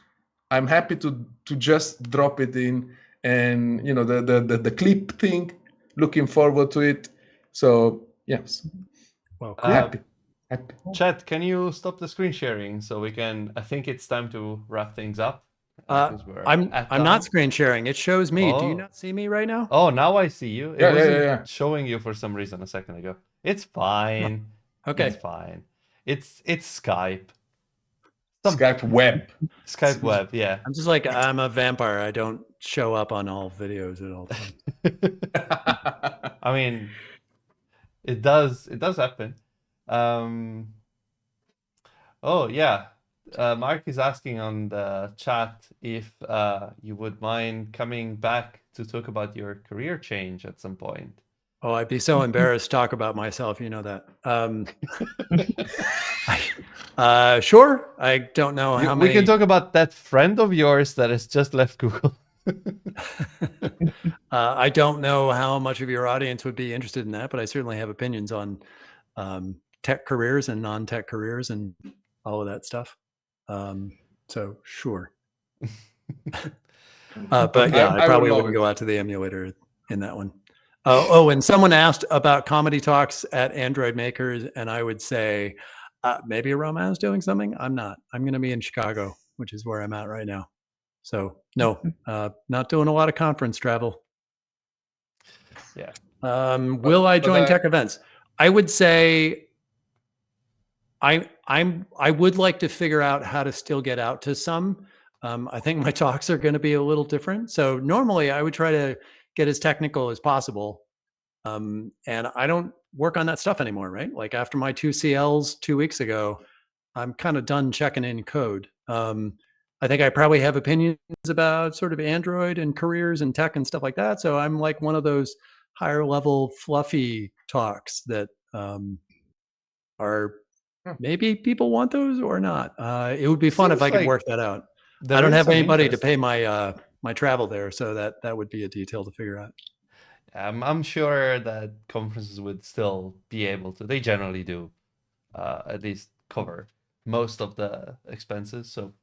I'm happy to just drop it in, and the clip thing. Looking forward to it. So yes, Well, cool. happy. Chet, can you stop the screen sharing so we can? I think it's time to wrap things up. I'm not screen sharing. It shows me. Do you not see me right now? Oh, now I see you. It Yeah, wasn't showing you for some reason a second ago. It's fine. Okay. It's fine. It's Skype. Skype web. Skype web, yeah. I'm just like, I'm a vampire. I don't show up on all videos at all times. I mean, it does happen. Oh yeah. Mark is asking on the chat if you would mind coming back to talk about your career change at some point. Oh, I'd be so embarrassed to talk about myself. You know that. Sure. I don't know how many. We can talk about that friend of yours that has just left Google. I don't know how much of your audience would be interested in that, but I certainly have opinions on tech careers and non-tech careers and all of that stuff. So sure. But yeah, I probably wouldn't go out to the emulator in that one. And someone asked about comedy talks at Android Makers, and I would say maybe Roman's doing something. I'm not. I'm going to be in Chicago, which is where I'm at right now. So no, not doing a lot of conference travel. Yeah. Will I join tech events? I would say I would like to figure out how to still get out to some. I think my talks are going to be a little different. So normally I would try to get as technical as possible. And I don't work on that stuff anymore, right? Like after my 2 CLs 2 weeks ago, I'm kind of done checking in code. I think I probably have opinions about sort of Android and careers and tech and stuff like that. So I'm like one of those higher level fluffy talks that are maybe people want those or not. It would be fun if I could work that out. I don't have anybody to pay my my travel there, so that would be a detail to figure out. I'm sure that conferences would still be able to. They generally do, at least cover most of the expenses. So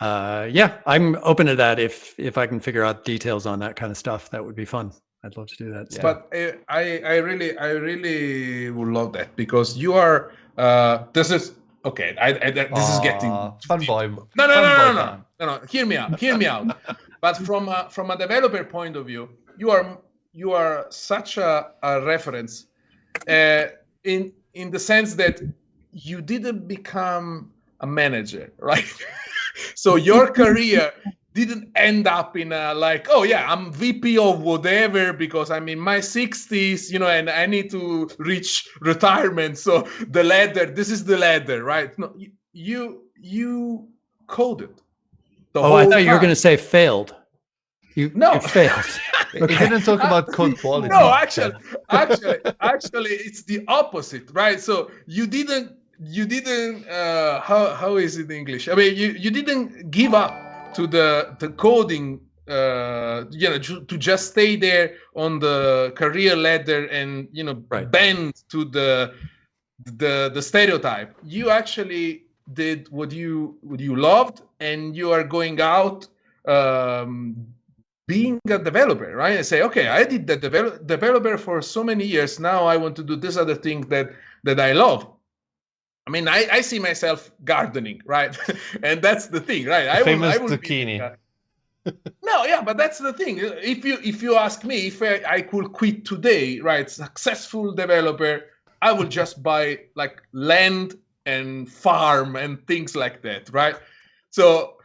yeah, I'm open to that. If I can figure out details on that kind of stuff, that would be fun. I'd love to do that. Yeah. But I really would love that, because you are this is okay. This is getting fun boy. No. Hear me out. But from a developer point of view, you are such a reference in the sense that you didn't become a manager, right? So your career didn't end up in a like, oh yeah, I'm VP of whatever because I'm in my 60s, and I need to reach retirement. So the ladder, this is the ladder, right? No, you coded. I thought you were going to say failed. You failed. Okay. It didn't talk about code quality. No, actually, it's the opposite, right? So you didn't. How is it in English? I mean, you didn't give up to the coding. To just stay there on the career ladder and bend to the stereotype. You actually did what you loved, and you are going out being a developer, right? And say, okay, I did the developer for so many years. Now I want to do this other thing that I love. I mean, I see myself gardening, right? And that's the thing, right? I will zucchini. No, yeah, but that's the thing. If you ask me if I could quit today, right? Successful developer, I will just buy like land and farm and things like that, right? So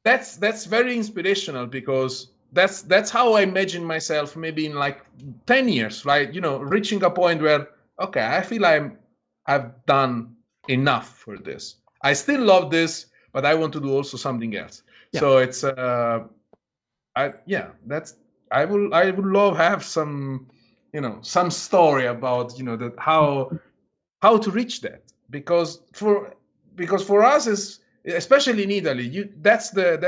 that's very inspirational, because that's how I imagine myself maybe in like 10 years, right? Reaching a point where, okay, I feel I've done enough for this. I still love this, but I want to do also something else. Yeah. So it's I would love have some some story about that how to reach that, because for us is, especially in Italy, that's the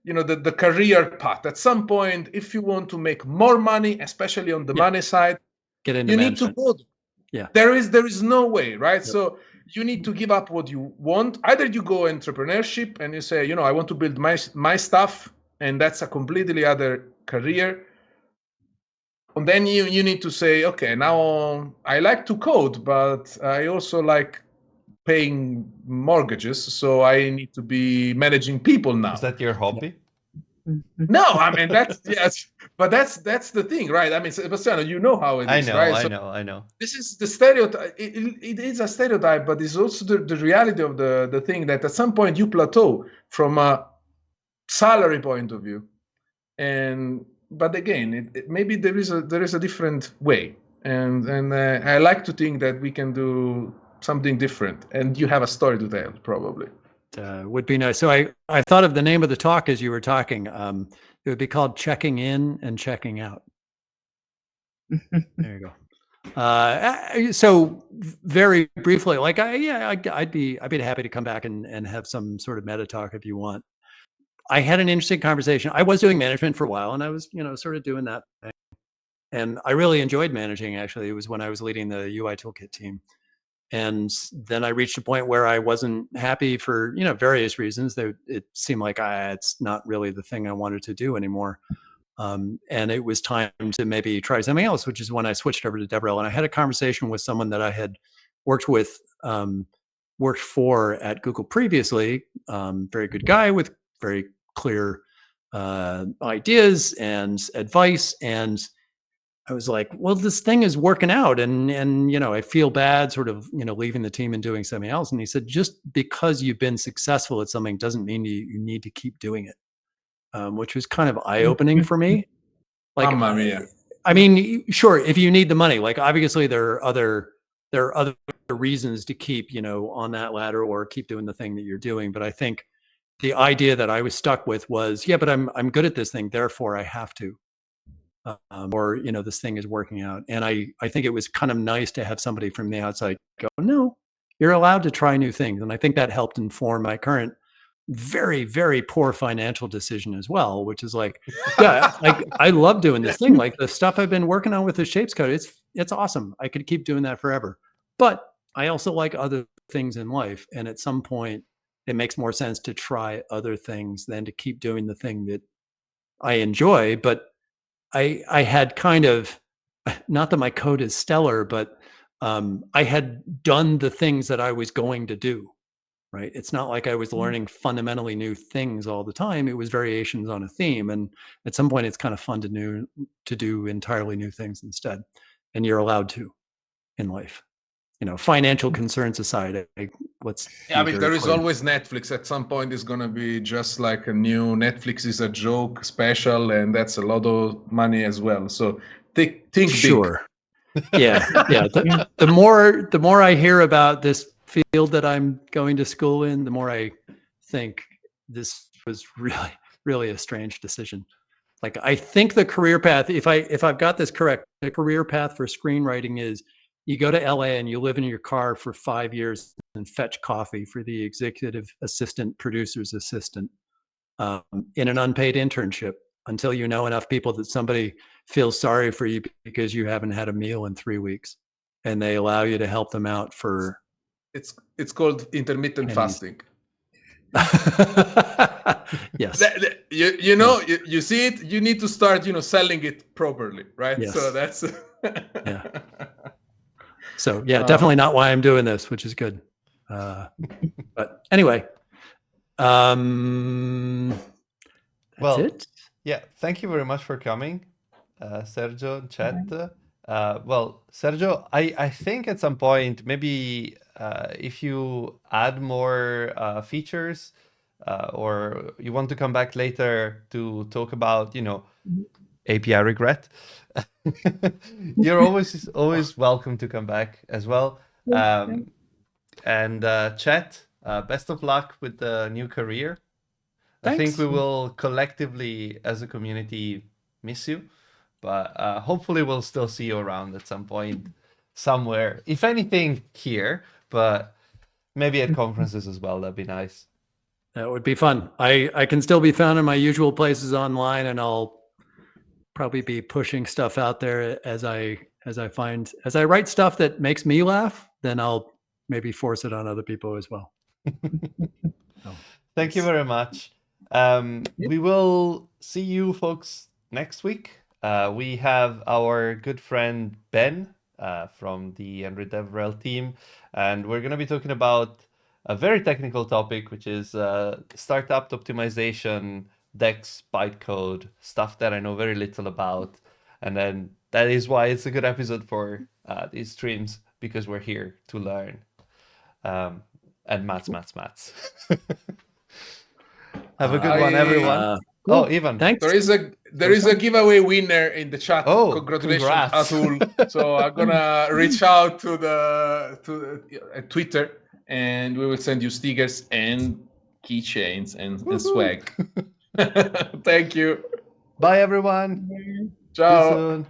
the career path. At some point, if you want to make more money, especially on the money side, get into you need to code. Yeah. There is no way, right? So you need to give up what you want. Either you go entrepreneurship and you say, I want to build my stuff, and that's a completely other career. And then you need to say, okay, now I like to code, but I also like paying mortgages, so I need to be managing people now. Is that your hobby? No, I mean that's yes, but that's the thing, right? I mean, Sebastiano, you know how it is, right? I know. This is the stereotype. It is a stereotype, but it's also the reality of the thing that at some point you plateau from a salary point of view, but again, maybe there is a different way, and I like to think that we can do something different, and you have a story to tell, probably. Would be nice. So I thought of the name of the talk as you were talking. It would be called Checking In and Checking Out. There you go. So very briefly, like I'd be happy to come back and have some sort of meta talk if you want. I had an interesting conversation. I was doing management for a while, and I was sort of doing that thing. And I really enjoyed managing. Actually, it was when I was leading the UI Toolkit team. And then I reached a point where I wasn't happy for various reasons. It seemed like it's not really the thing I wanted to do anymore, and it was time to maybe try something else. Which is when I switched over to DevRel, and I had a conversation with someone that I had worked for at Google previously. Very good guy with very clear ideas and advice, and I was like, well, this thing is working out, and I feel bad sort of leaving the team and doing something else. And he said, just because you've been successful at something doesn't mean you need to keep doing it, which was kind of eye-opening for me. Like, Mamma mia. I mean, sure, if you need the money, like obviously there are other reasons to keep on that ladder or keep doing the thing that you're doing. But I think the idea that I was stuck with was, yeah, but I'm good at this thing, therefore I have to. Or this thing is working out, and I think it was kind of nice to have somebody from the outside go, no, you're allowed to try new things. And I think that helped inform my current very, very poor financial decision as well, which is like, yeah, like I love doing this thing. Like the stuff I've been working on with the Shapes code, it's awesome. I could keep doing that forever. But I also like other things in life, and at some point it makes more sense to try other things than to keep doing the thing that I enjoy. But I had kind of, not that my code is stellar, but I had done the things that I was going to do, right? It's not like I was learning fundamentally new things all the time. It was variations on a theme. And at some point it's kind of fun to do entirely new things instead. And you're allowed to in life. Financial concerns aside, I mean, there is always Netflix. At some point, it's going to be just like a new Netflix is a joke special, and that's a lot of money as well. So think sure. Big. Yeah. The more I hear about this field that I'm going to school in, the more I think this was really, really a strange decision. Like, I think the career path, if I've got this correct, the career path for screenwriting is you go to LA and you live in your car for 5 years and fetch coffee for the executive assistant, producer's assistant, in an unpaid internship until you know enough people that somebody feels sorry for you because you haven't had a meal in 3 weeks, and they allow you to help them out for. It's called intermittent fasting. Yes. You see it. You need to start selling it properly, right? Yes. So that's. Yeah. So yeah, definitely not why I'm doing this, which is good. But anyway, that's it. Yeah, thank you very much for coming, Sergio and Chet. Sergio, I think at some point, maybe if you add more features, or you want to come back later to talk about, API regret, you're always welcome to come back as well. And Chet, best of luck with the new career. Thanks. I think we will collectively, as a community, miss you, but hopefully we'll still see you around at some point, somewhere. If anything, here, but maybe at conferences as well. That'd be nice. That would be fun. I can still be found in my usual places online, and I'll probably be pushing stuff out there as I as I write stuff that makes me laugh, then I'll maybe force it on other people as well. So, Thank you very much. We will see you folks next week. We have our good friend Ben from the Android DevRel team, and we're going to be talking about a very technical topic, which is startup optimization, Dex, bytecode, stuff that I know very little about. And then that is why it's a good episode for these streams, because we're here to learn. And maths. Have a good one, everyone. cool. Ivan. Thanks. There is a giveaway winner in the chat. Oh, Congratulations, congrats. Atul. So I'm gonna reach out to Twitter, and we will send you stickers and keychains and swag. Thank you. Bye, everyone. Ciao. See you soon.